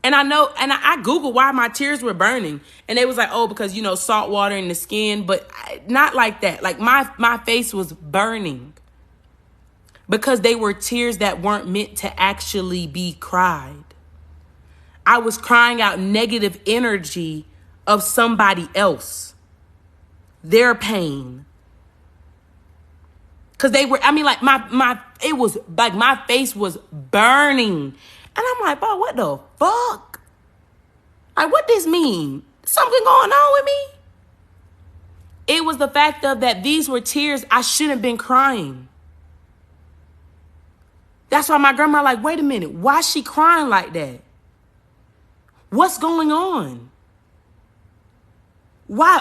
And I know, and I Googled why my tears were burning. And they was like, oh, because, salt water in the skin. But not like that. Like my face was burning. Because they were tears that weren't meant to actually be cried. I was crying out negative energy of somebody else. Their pain. Because they were, it was like my face was burning. And I'm like, bro, what the fuck? Like, what this mean? Something going on with me? It was the fact of that these were tears I shouldn't have been crying. That's why my grandma like, wait a minute, why is she crying like that? What's going on? Why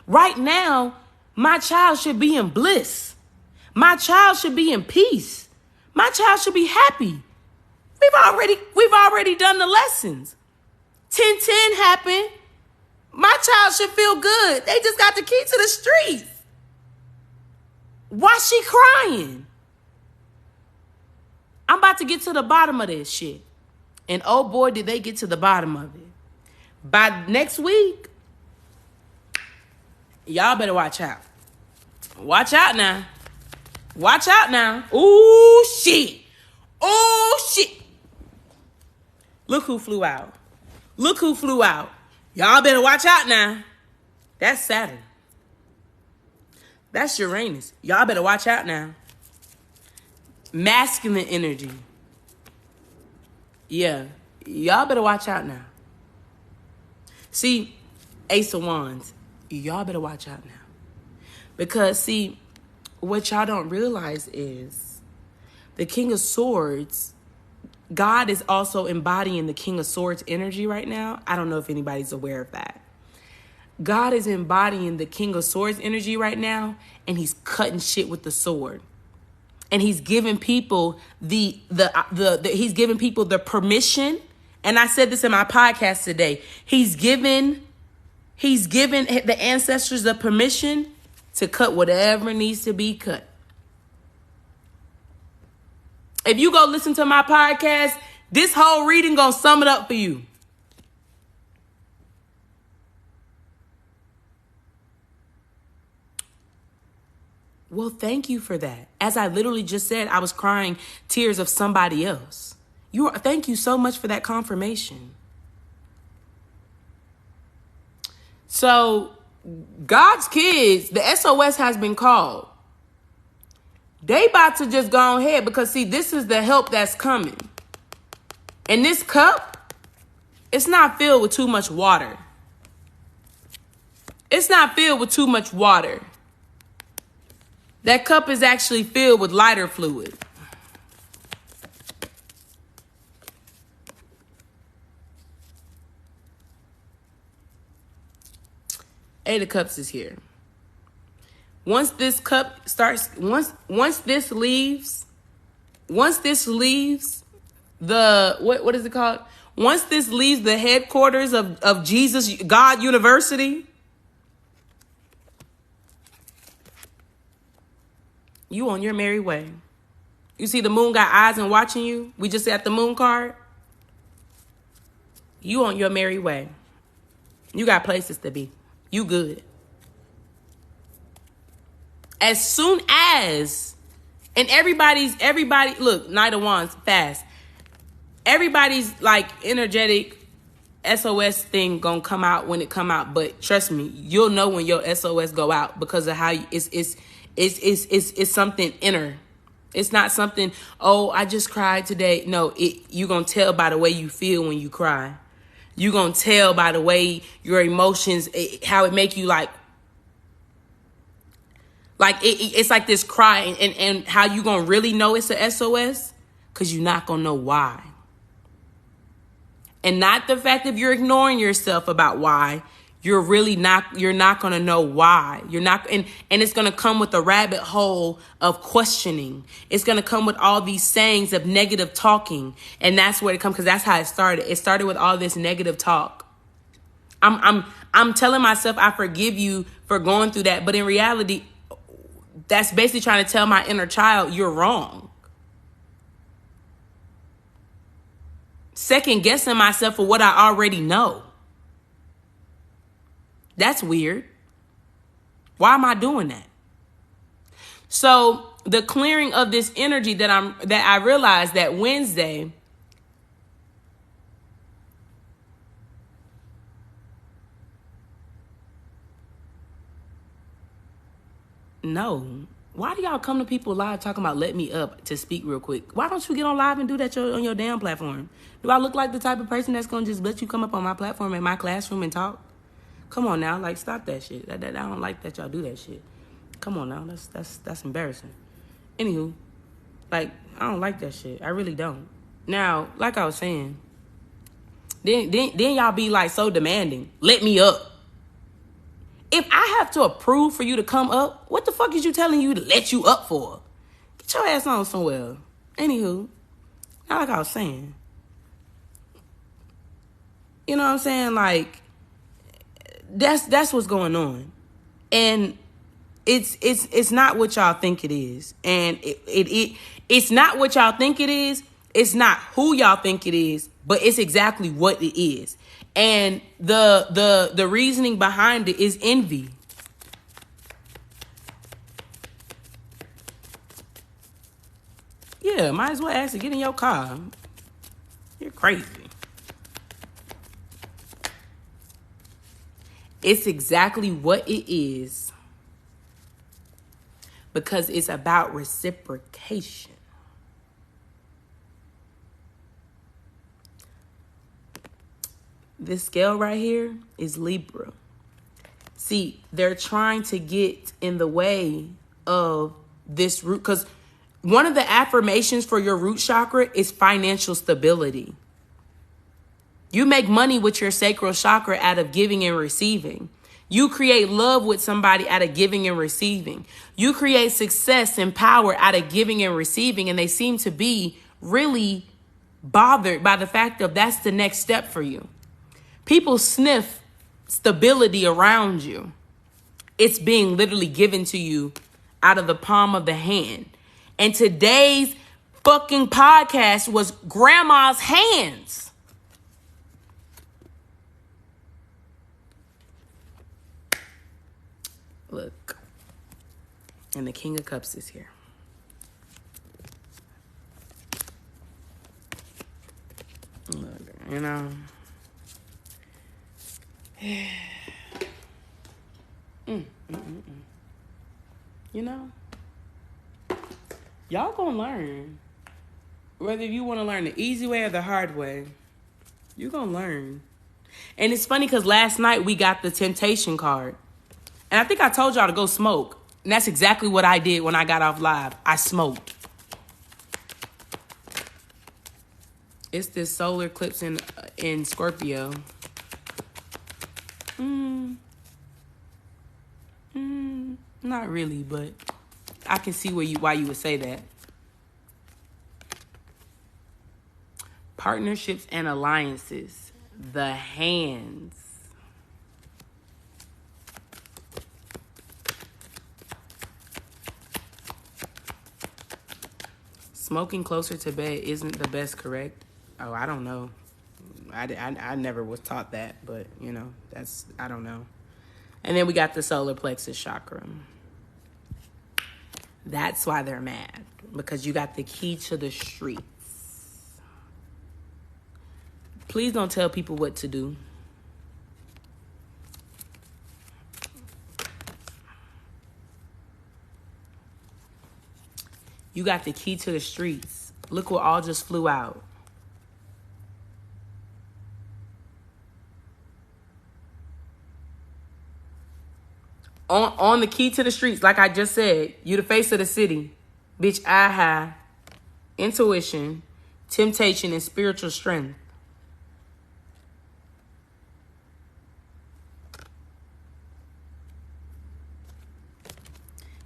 right now, my child should be in bliss. My child should be in peace. My child should be happy. We've already done the lessons. 10-10 happened. My child should feel good. They just got the key to the streets. Why she crying? I'm about to get to the bottom of this shit. And oh boy, did they get to the bottom of it. By next week, y'all better watch out. Watch out now. Watch out now. Ooh, shit. Oh, shit. Look who flew out. Look who flew out. Y'all better watch out now. That's Saturn. That's Uranus. Y'all better watch out now. Masculine energy. Yeah. Y'all better watch out now. See, Ace of Wands. Y'all better watch out now. Because, see, what y'all don't realize is the King of Swords, God is also embodying the King of Swords energy right now. I don't know if anybody's aware of that. God is embodying the King of Swords energy right now, and he's cutting shit with the sword. And he's giving people he's giving people the permission. And I said this in my podcast today. He's given the ancestors the permission to cut whatever needs to be cut. If you go listen to my podcast, this whole reading gonna sum it up for you. Well, thank you for that. As I literally just said, I was crying tears of somebody else. Thank you so much for that confirmation. So, God's kids, the SOS has been called. They about to just go ahead because, see, this is the help that's coming. And this cup, it's not filled with too much water. It's not filled with too much water. That cup is actually filled with lighter fluid. Eight of Cups is here. Once this cup starts, once this leaves the, what is it called? Once this leaves the headquarters of Jesus, God University, you on your merry way. You see the moon got eyes and watching you? We just at the moon card. You on your merry way. You got places to be. You good. As soon as, and everybody, look, Knight of Wands, fast. Everybody's like energetic SOS thing gonna come out when it come out, but trust me, you'll know when your SOS go out because of how it's something inner. It's not something, oh, I just cried today. No, you gonna tell by the way you feel when you cry. You gonna tell by the way your emotions, how it make you like it's like this cry, and how you gonna really know it's a SOS? Because you're not gonna know why. And not the fact that you're ignoring yourself about why. You're not going to know why. You're not, and it's going to come with a rabbit hole of questioning. It's going to come with all these sayings of negative talking. And that's where it comes, because that's how it started. It started with all this negative talk. I'm telling myself I forgive you for going through that. But in reality, that's basically trying to tell my inner child, you're wrong. Second guessing myself for what I already know. That's weird. Why am I doing that? So the clearing of this energy that I realized that Wednesday, no. Why do y'all come to people live talking about let me up to speak real quick? Why don't you get on live and do that on your damn platform? Do I look like the type of person that's going to just let you come up on my platform in my classroom and talk? Come on now, like, stop that shit. I don't like that y'all do that shit. Come on now, that's embarrassing. Anywho, like, I don't like that shit. I really don't. Now, like I was saying, then y'all be like so demanding. Let me up. If I have to approve for you to come up, what the fuck is you telling you to let you up for? Get your ass on somewhere. Anywho, now like I was saying, you know what I'm saying? Like, that's what's going on. And it's not what y'all think it is. And it's not what y'all think it is. It's not who y'all think it is, but it's exactly what it is. And the reasoning behind it is envy. Yeah, might as well ask to get in your car. You're crazy. It's exactly what it is because it's about reciprocation. This scale right here is Libra. See, they're trying to get in the way of this root, because one of the affirmations for your root chakra is financial stability. You make money with your sacral chakra out of giving and receiving. You create love with somebody out of giving and receiving. You create success and power out of giving and receiving. And they seem to be really bothered by the fact of that's the next step for you. People sniff stability around you. It's being literally given to you out of the palm of the hand. And today's fucking podcast was grandma's hands. Look. And the King of Cups is here. Look, you know. You know, y'all gonna learn. Whether you want to learn the easy way or the hard way, you're gonna learn. And it's funny because last night we got the temptation card. And I think I told y'all to go smoke. And that's exactly what I did when I got off live. I smoked. It's this solar eclipse in Scorpio. Not really, but I can see why you would say that. Partnerships and alliances. The hands. Smoking closer to bed isn't the best, correct? Oh, I don't know. I never was taught that, but, you know, I don't know. And then we got the solar plexus chakra. That's why they're mad, because you got the key to the streets. Please don't tell people what to do. You got the key to the streets. Look what all just flew out. On the key to the streets, like I just said, you the face of the city. Bitch, I have intuition, temptation, and spiritual strength.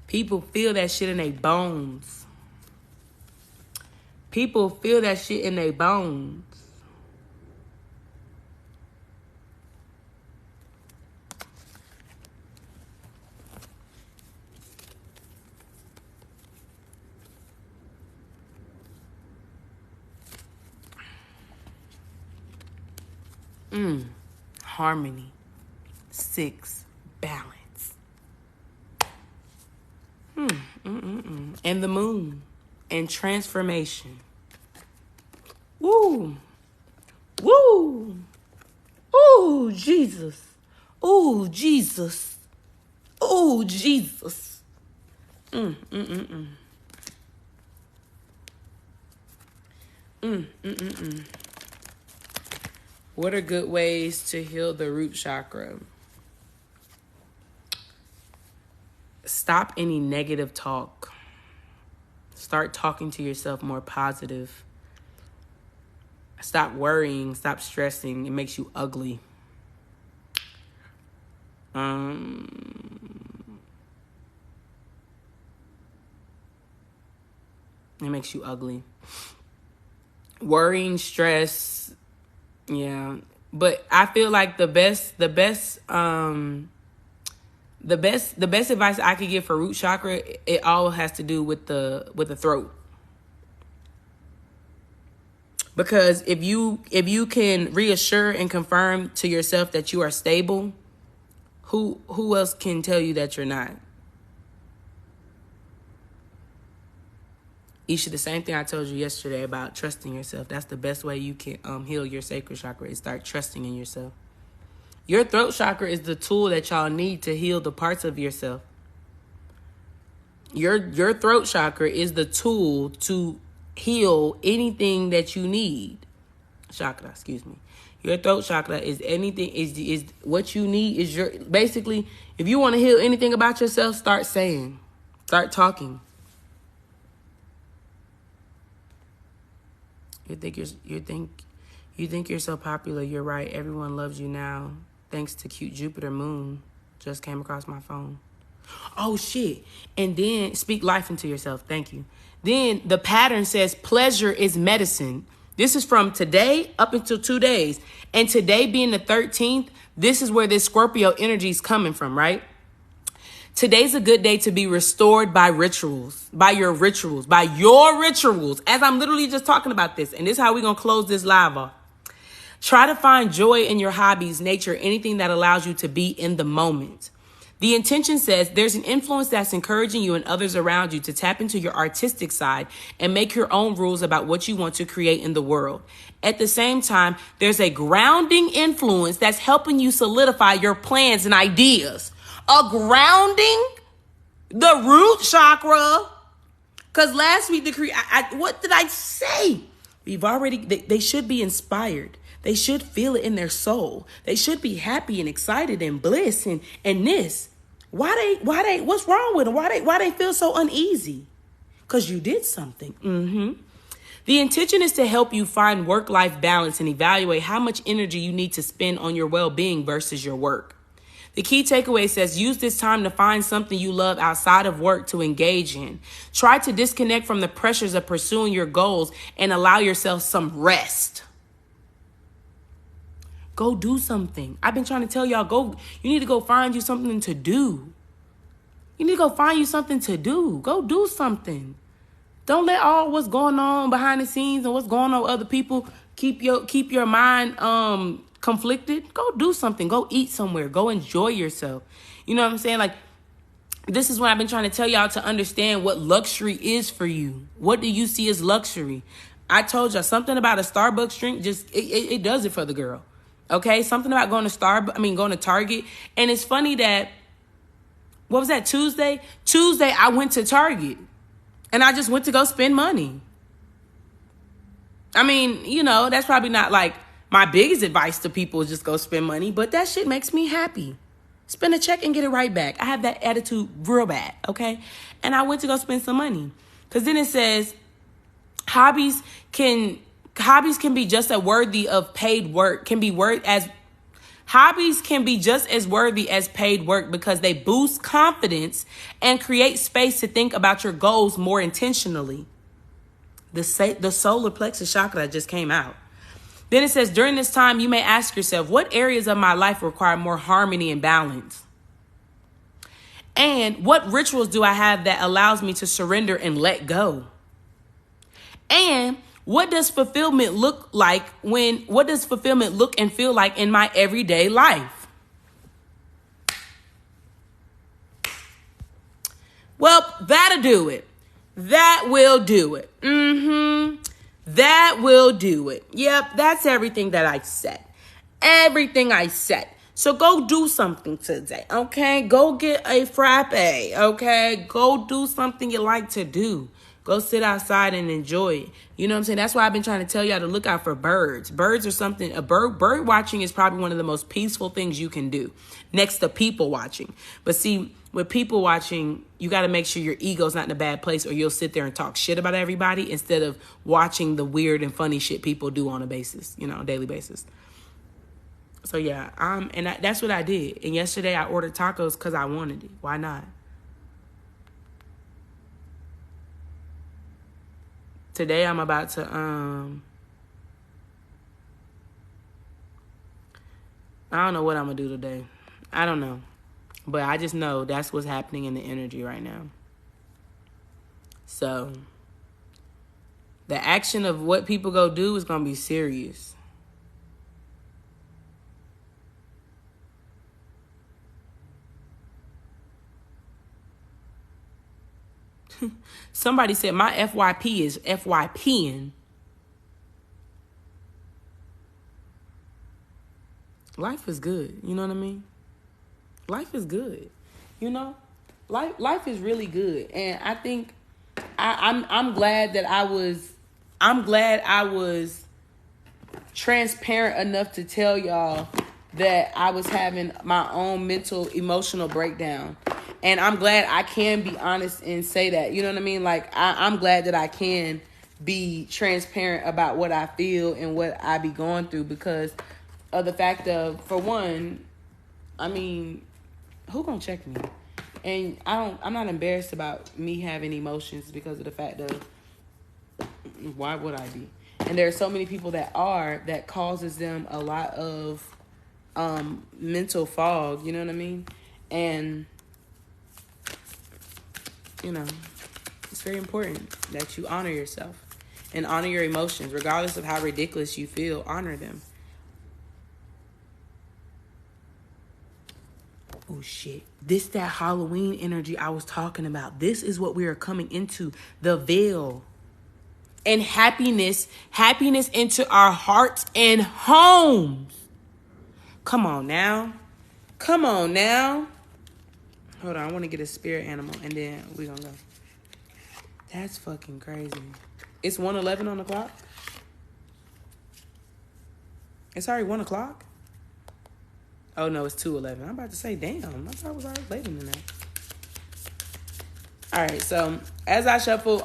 People feel that shit in their bones. People feel that shit in their bones. Harmony. 6. Balance. And the moon. And transformation. Woo. Woo. Ooh, Jesus. Ooh, Jesus. Ooh, Jesus. What are good ways to heal the root chakra? Stop any negative talk. Start talking to yourself more positive. Stop worrying. Stop stressing. It makes you ugly. It makes you ugly. Worrying, stress. Yeah, but I feel like the best advice I could give for root chakra, it all has to do with the throat. Because if you can reassure and confirm to yourself that you are stable, who else can tell you that you're not? Isha, the same thing I told you yesterday about trusting yourself. That's the best way you can heal your sacral chakra, is start trusting in yourself. Your throat chakra is the tool that y'all need to heal the parts of yourself. Your throat chakra is the tool to heal anything that you need. Chakra, excuse me. Your throat chakra is anything, is what you need, is your, basically, if you want to heal anything about yourself, start saying, start talking. You think you're so popular. You're right. Everyone loves you now. Thanks to cute Jupiter moon. Just came across my phone. Oh, shit. And then speak life into yourself. Thank you. Then the pattern says pleasure is medicine. This is from today up until 2 days. And today being the 13th, this is where this Scorpio energy is coming from, right? Today's a good day to be restored by rituals, by your rituals, as I'm literally just talking about this. And this is how we're going to close this live off. Try to find joy in your hobbies, nature, anything that allows you to be in the moment. The intention says there's an influence that's encouraging you and others around you to tap into your artistic side and make your own rules about what you want to create in the world. At the same time, there's a grounding influence that's helping you solidify your plans and ideas. A grounding, the root chakra. Because last week, what did I say? They should be inspired. They should feel it in their soul. They should be happy and excited and bliss and this. What's wrong with them? Why they feel so uneasy? Because you did something. The intention is to help you find work-life balance and evaluate how much energy you need to spend on your well-being versus your work. The key takeaway says use this time to find something you love outside of work to engage in. Try to disconnect from the pressures of pursuing your goals and allow yourself some rest. Go do something. I've been trying to tell y'all, you need to go find you something to do. Go do something. Don't let all what's going on behind the scenes and what's going on with other people keep your mind conflicted. Go do something. Go eat somewhere. Go enjoy yourself. You know what I'm saying? Like, this is what I've been trying to tell y'all to understand what luxury is for you. What do you see as luxury? I told y'all something about a Starbucks drink. Just it does it for the girl. Okay, something about going to Target. And it's funny that, what was that, Tuesday? Tuesday, I went to Target. And I just went to go spend money. I mean, that's probably not like my biggest advice to people is just go spend money. But that shit makes me happy. Spend a check and get it right back. I have that attitude real bad, okay? And I went to go spend some money. Because then it says hobbies can be just as worthy of paid work, hobbies can be just as worthy as paid work because they boost confidence and create space to think about your goals more intentionally. The solar plexus chakra just came out. Then it says, during this time, you may ask yourself, what areas of my life require more harmony and balance? And what rituals do I have that allows me to surrender and let go? And what does fulfillment look and feel like in my everyday life? Well, that'll do it. That will do it. That will do it. Yep, that's everything that I said. Everything I said. So go do something today, okay? Go get a frappe, okay? Go do something you like to do. Go sit outside and enjoy it. You know what I'm saying? That's why I've been trying to tell y'all to look out for birds. Birds are something, bird watching is probably one of the most peaceful things you can do next to people watching. But see, with people watching, you got to make sure your ego's not in a bad place or you'll sit there and talk shit about everybody instead of watching the weird and funny shit people do on a basis, a daily basis. So yeah, that's what I did. And yesterday I ordered tacos because I wanted it. Why not? Today I'm about to I don't know what I'm gonna do today. I don't know. But I just know that's what's happening in the energy right now. So The action of what people go do is going to be serious. Somebody said my FYP is FYPing. Life is good. You know what I mean? Life is good. You know? Life is really good. And I think I'm glad that I was transparent enough to tell y'all that I was having my own mental, emotional breakdown. And I'm glad I can be honest and say that. You know what I mean? Like, I'm glad that I can be transparent about what I feel and what I be going through, because of the fact of, for one, I mean, who gonna check me? And I'm not embarrassed about me having emotions, because of the fact of, why would I be? And there are so many people that causes them a lot of mental fog, you know what I mean? And, you know, it's very important that you honor yourself and honor your emotions, regardless of how ridiculous you feel. Honor them. Oh shit, this that Halloween energy I was talking about. This is what we are coming into, the veil. And happiness into our hearts and homes. Come on now. Hold on, I want to get a spirit animal and then we're gonna go. That's fucking crazy. It's 1:11 on the clock? It's already 1 o'clock? Oh no, it's 2:11. I'm about to say, damn, I thought it was already later than that. All right, so as I shuffle,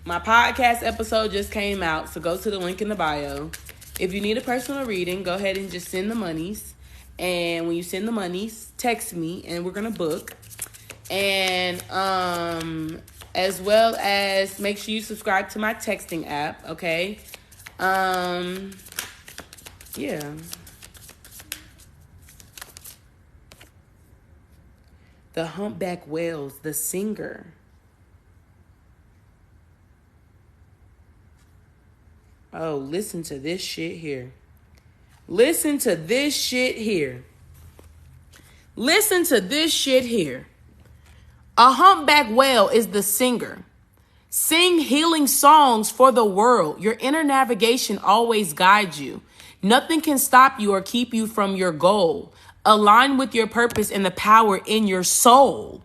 my podcast episode just came out, so go to the link in the bio. If you need a personal reading, go ahead and just send the monies. And when you send the monies, text me and we're gonna book. And as well as make sure you subscribe to my texting app, okay? Yeah. The Humpback Whales, the singer. Oh, listen to this shit here. Listen to this shit here. A humpback whale is the singer. Sing healing songs for the world. Your inner navigation always guides you. Nothing can stop you or keep you from your goal. Align with your purpose and the power in your soul.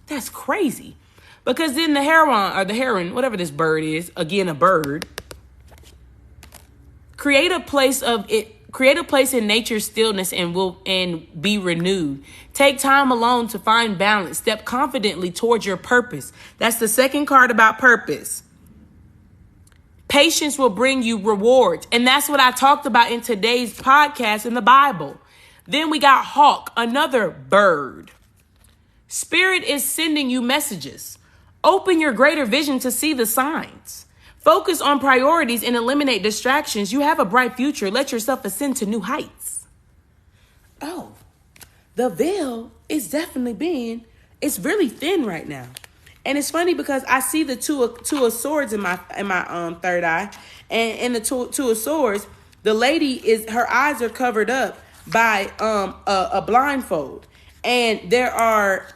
That's crazy. Because then the heron, whatever this bird is, again, a bird, create a place in nature's stillness and be renewed. Take time alone to find balance. Step confidently towards your purpose. That's the second card about purpose. Patience will bring you rewards. And that's what I talked about in today's podcast in the Bible. Then we got hawk, another bird. Spirit is sending you messages. Open your greater vision to see the signs. Focus on priorities and eliminate distractions. You have a bright future. Let yourself ascend to new heights. Oh, the veil is definitely it's really thin right now. And it's funny because I see the two of swords in my third eye. And in the two of swords, the lady her eyes are covered up by a blindfold. And there are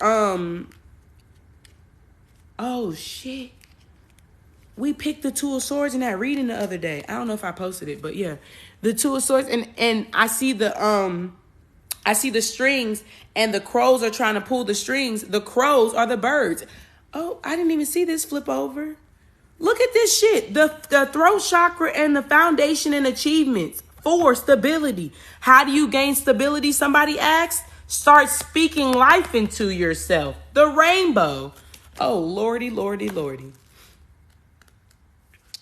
oh shit. We picked the Two of Swords in that reading the other day. I don't know if I posted it, but yeah. The Two of Swords, and I see the strings, and the crows are trying to pull the strings. The crows are the birds. Oh, I didn't even see this flip over. Look at this shit. The throat chakra and the foundation and achievements. 4, stability. How do you gain stability? Somebody asked. Start speaking life into yourself. The rainbow. Oh, lordy, lordy, lordy.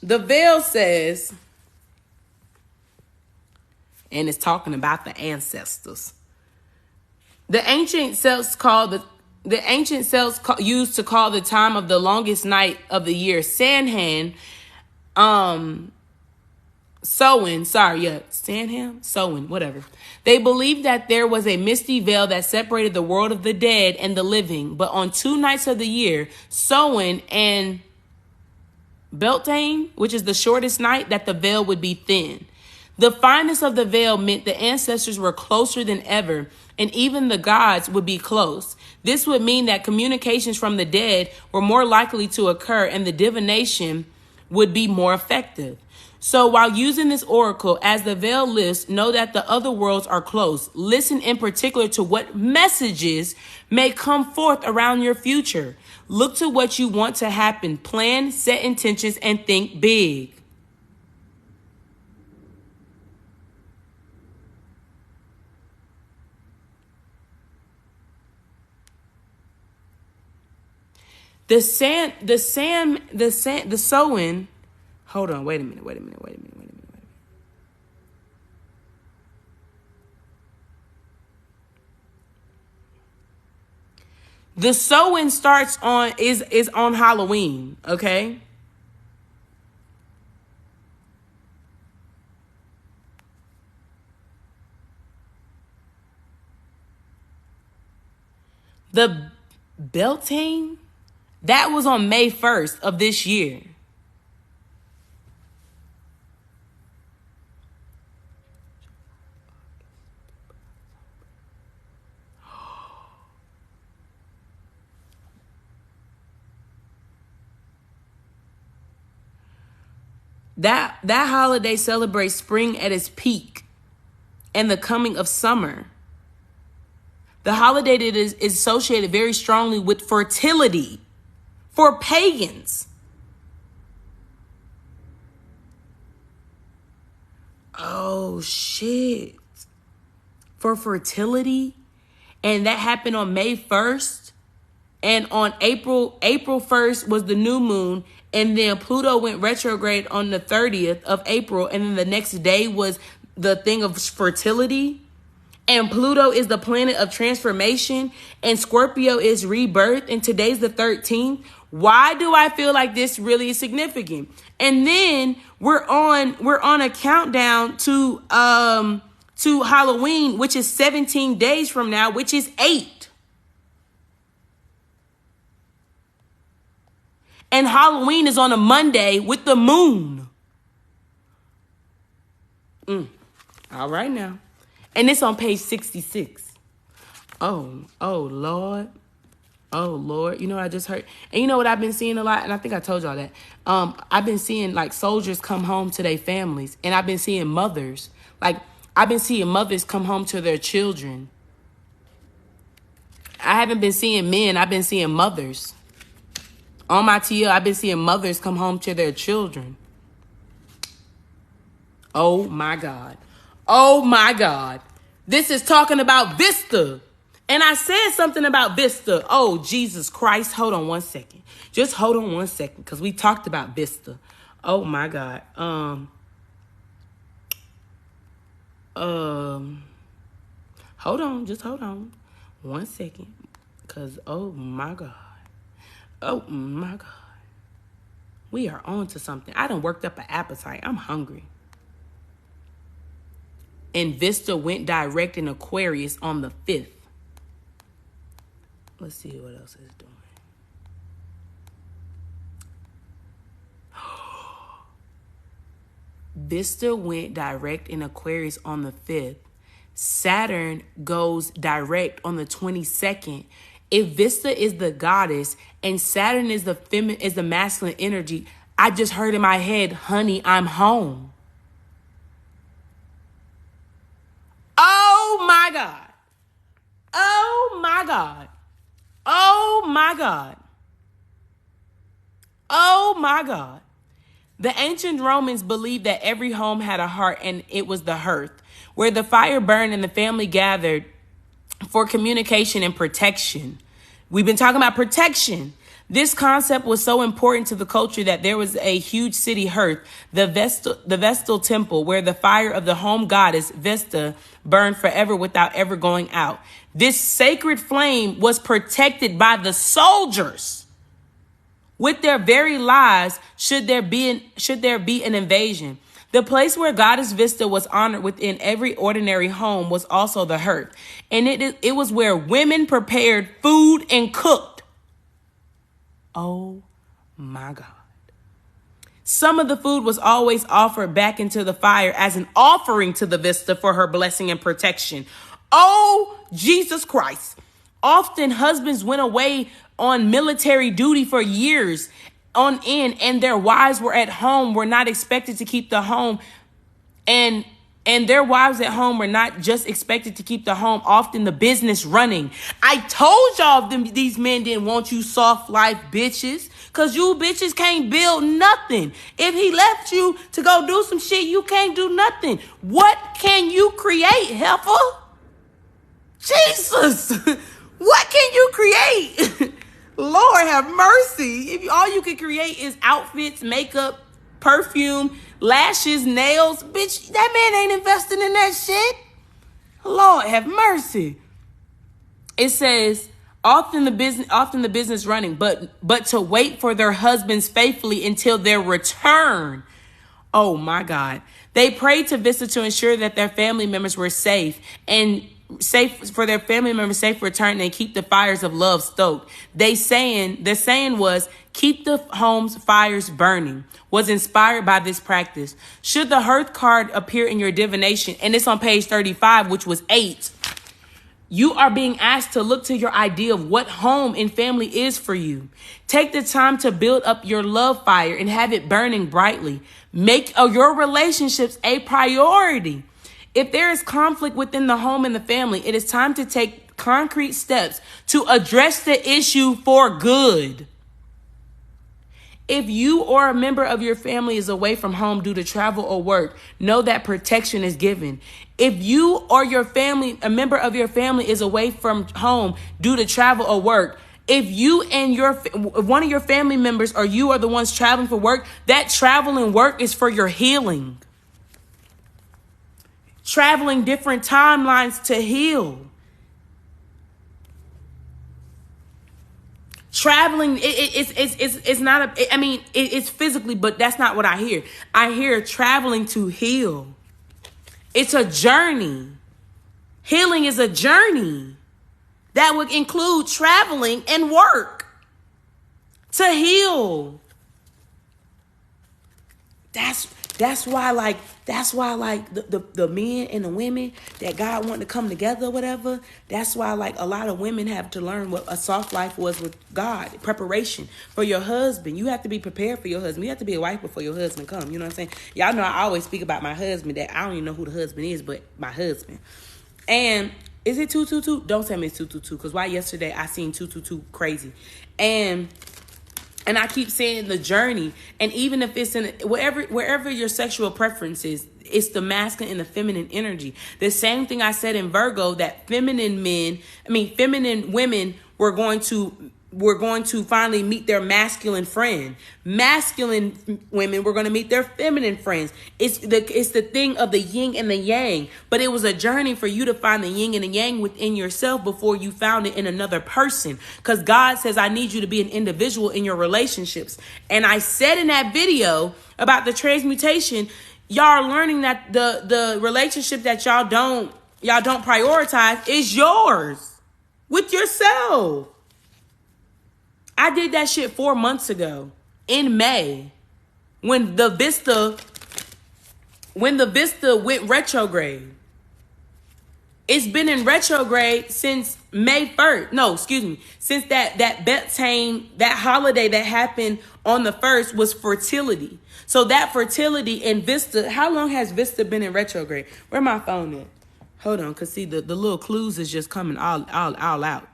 The veil says, and it's talking about the ancestors. The ancient cells used to call the time of the longest night of the year Samhain, Samhain, whatever. They believed that there was a misty veil that separated the world of the dead and the living. But on 2 nights of the year, Samhain and Beltane, which is the shortest night, that the veil would be thin. The fineness of the veil meant the ancestors were closer than ever, and even the gods would be close. This would mean that communications from the dead were more likely to occur, and the divination would be more effective. So while using this oracle, as the veil lifts, know that the other worlds are close. Listen in particular to what messages may come forth around your future. Look to what you want to happen. Plan, set intentions, and think big. The sowing. Hold on, wait a minute. The sowing starts on is on Halloween, okay? The Beltane, that was on May 1st of this year. That holiday celebrates spring at its peak and the coming of summer. The holiday that is associated very strongly with fertility for pagans. Oh, shit. For fertility. And that happened on May 1st. And on April 1st was the new moon. And then Pluto went retrograde on the 30th of April. And then the next day was the thing of fertility. And Pluto is the planet of transformation. And Scorpio is rebirth. And today's the 13th. Why do I feel like this really is significant? And then we're on a countdown to Halloween, which is 17 days from now, which is 8. And Halloween is on a Monday with the moon. All right now. And it's on page 66. Oh, Lord. Oh, Lord. You know what I just heard? And you know what I've been seeing a lot? And I think I told y'all that. I've been seeing like soldiers come home to their families. And I've been seeing mothers. Like, I've been seeing mothers come home to their children. I haven't been seeing men. I've been seeing mothers. On my TL, I've been seeing mothers come home to their children. Oh, my God. Oh, my God. This is talking about Vista. And I said something about Vista. Oh, Jesus Christ. Hold on one second. Just hold on one second, because we talked about Vista. Oh, my God. Hold on. Just hold on. 1 second. Because, oh, my God. Oh, my God. We are on to something. I done worked up an appetite. I'm hungry. And Vista went direct in Aquarius on the 5th. Let's see what else it's doing. Vista went direct in Aquarius on the 5th. Saturn goes direct on the 22nd. If Vista is the goddess and Saturn is the masculine energy, I just heard in my head, honey, I'm home. Oh my God. Oh my God. Oh my God. Oh my God. The ancient Romans believed that every home had a heart, and it was the hearth, where the fire burned and the family gathered for communication and protection. We've been talking about protection. This concept was so important to the culture that there was a huge city hearth, the Vestal Temple, where the fire of the home goddess Vesta burned forever without ever going out. This sacred flame was protected by the soldiers with their very lives should there be an invasion. The place where Goddess Vesta was honored within every ordinary home was also the hearth, and it was where women prepared food and cooked. Oh my God. Some of the food was always offered back into the fire as an offering to the Vista for her blessing and protection. Oh, Jesus Christ. Often husbands went away on military duty for years on end, and their wives were at home, were not expected to keep the home. And their wives at home were not just expected to keep the home, often the business running. I told y'all these men didn't want you soft life bitches, because you bitches can't build nothing. If he left you to go do some shit, you can't do nothing. What can you create, heifer? Jesus, what can you create? Lord have mercy. If all you can create is outfits, makeup, perfume, lashes, nails, bitch, that man ain't investing in that shit. Lord have mercy. It says, often the business running, but to wait for their husbands faithfully until their return. Oh my God. They prayed to Vista to ensure that their family members were safe for their family members' safe return and keep the fires of love stoked. The saying was, keep the home's fires burning, was inspired by this practice. Should the hearth card appear in your divination, and it's on page 35, which was 8, you are being asked to look to your idea of what home and family is for you. Take the time to build up your love fire and have it burning brightly. Make your relationships a priority. If there is conflict within the home and the family, it is time to take concrete steps to address the issue for good. If you or a member of your family is away from home due to travel or work, know that protection is given. If you or a member of your family is away from home due to travel or work, if you and one of your family members or you are the ones traveling for work, that travel and work is for your healing. Traveling different timelines to heal. Traveling, it's not it's physically, but that's not what I hear. I hear traveling to heal. It's a journey. Healing is a journey that would include traveling and work to heal. That's why the men and the women that God wanted to come together or whatever, that's why like a lot of women have to learn what a soft life was with God. Preparation for your husband. You have to be prepared for your husband. You have to be a wife before your husband come. You know what I'm saying? Y'all know I always speak about my husband, that I don't even know who the husband is, but my husband. And is it 222? Don't tell me it's 222, because why yesterday I seen 222 crazy. And I keep saying the journey. And even if it's in wherever your sexual preference is, it's the masculine and the feminine energy. The same thing I said in Virgo, that feminine women were going to finally meet their masculine friend. Masculine women were going to meet their feminine friends. It's the thing of the yin and the yang. But it was a journey for you to find the yin and the yang within yourself before you found it in another person. Because God says, I need you to be an individual in your relationships. And I said in that video about the transmutation, y'all are learning that the relationship that y'all don't prioritize is yours with yourself. I did that shit 4 months ago in May when the Vista went retrograde. It's been in retrograde since May 1st. No, excuse me. Since that Beltane, that holiday that happened on the 1st was fertility. So that fertility in Vista, how long has Vista been in retrograde? Where my phone at? Hold on, cause see the little clues is just coming all out.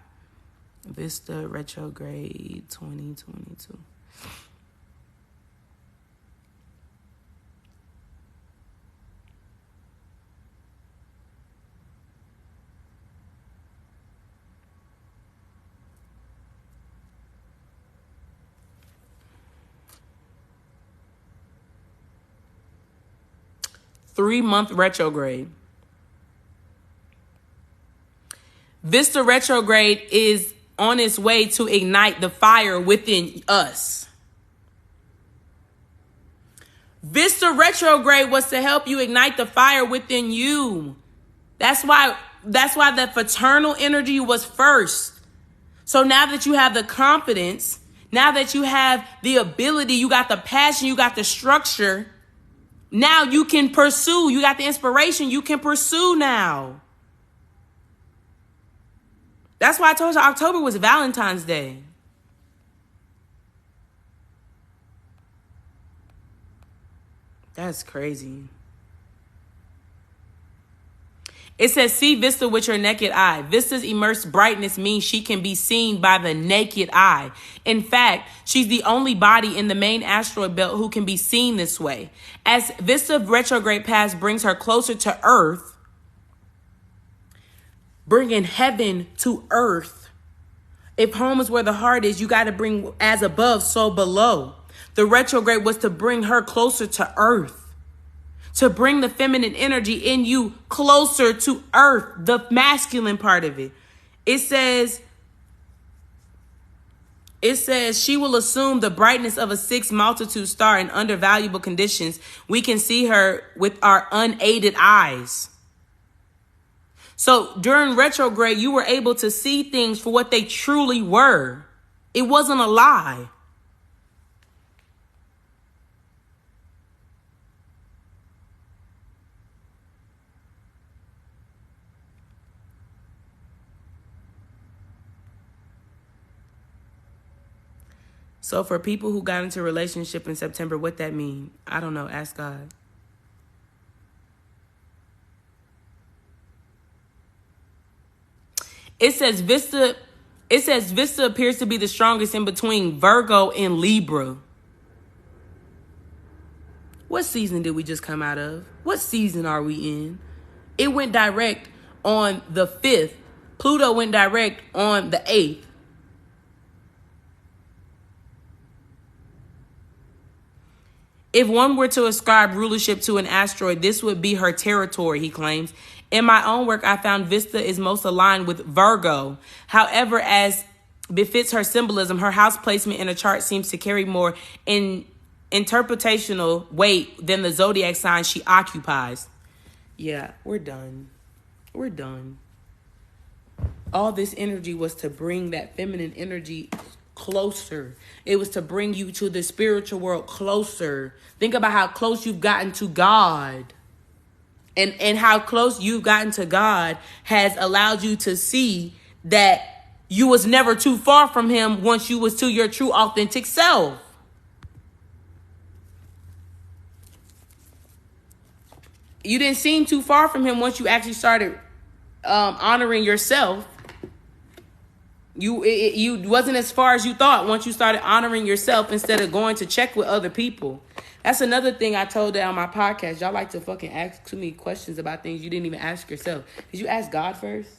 Vista retrograde 2022. Three-month retrograde. Vista retrograde is on its way to ignite the fire within us. Vista retrograde was to help you ignite the fire within you. That's why the fraternal energy was first. So now that you have the confidence, Now that you have the ability, you got the passion, you got the structure, now you can pursue. You got the inspiration, you can pursue now. That's why I told you October was Valentine's Day. That's crazy. It says, see Vista with your naked eye. Vista's immersed brightness means she can be seen by the naked eye. In fact, she's the only body in the main asteroid belt who can be seen this way. As Vista retrograde pass brings her closer to Earth, bringing heaven to Earth. If home is where the heart is, you got to bring as above, so below. The retrograde was to bring her closer to Earth. To bring the feminine energy in you closer to Earth, the masculine part of it. It says she will assume the brightness of a sixth multitude star in undervaluable conditions. We can see her with our unaided eyes. So during retrograde, you were able to see things for what they truly were. It wasn't a lie. So for people who got into a relationship in September, what that mean? I don't know. Ask God. It says Vista appears to be the strongest in between Virgo and Libra. What season did we just come out of? What season are we in? It went direct on the 5th. Pluto went direct on the 8th. If one were to ascribe rulership to an asteroid, this would be her territory, he claims. In my own work, I found Vista is most aligned with Virgo. However, as befits her symbolism, her house placement in a chart seems to carry more interpretational weight than the zodiac sign she occupies. Yeah, we're done. We're done. All this energy was to bring that feminine energy closer. It was to bring you to the spiritual world closer. Think about how close you've gotten to God. And how close you've gotten to God has allowed you to see that you was never too far from him once you was to your true authentic self. You didn't seem too far from him once you actually started honoring yourself. You wasn't as far as you thought once you started honoring yourself instead of going to check with other people. That's another thing I told you on my podcast. Y'all like to fucking ask too many questions about things you didn't even ask yourself. Did you ask God first?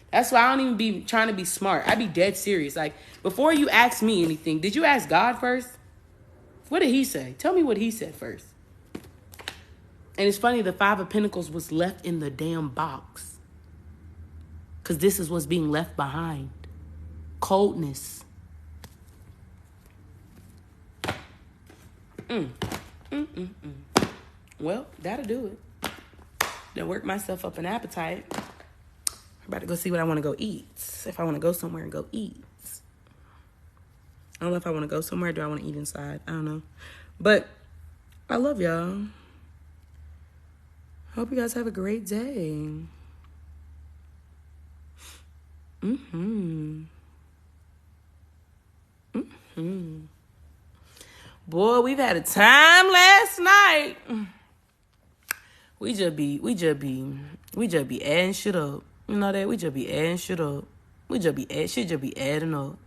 That's why I don't even be trying to be smart. I be dead serious. Like, before you ask me anything, did you ask God first? What did he say? Tell me what he said first. And it's funny, the 5 of Pentacles was left in the damn box. Because this is what's being left behind. Coldness. Well, that'll do it. Done work myself up an appetite. I'm about to go see what I want to go eat. If I want to go somewhere and go eat. I don't know if I want to go somewhere. Do I want to eat inside? I don't know. But I love y'all. Hope you guys have a great day. Boy, we've had a time last night. We just be adding shit up. You know that? We just be adding shit up. Shit just be adding up.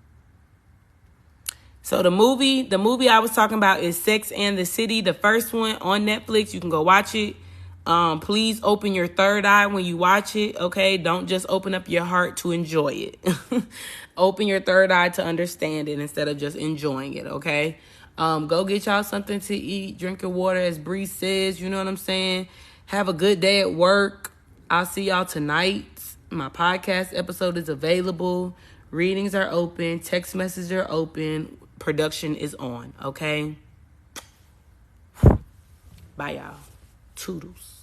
So the movie I was talking about is Sex and the City, the first one on Netflix. You can go watch it. Please open your third eye when you watch it, okay? Don't just open up your heart to enjoy it. Open your third eye to understand it instead of just enjoying it, okay? Go get y'all something to eat, drink your water, as Bree says, you know what I'm saying? Have a good day at work. I'll see y'all tonight. My podcast episode is available. Readings are open. Text messages are open. Production is on, okay? Bye, y'all. Toodles.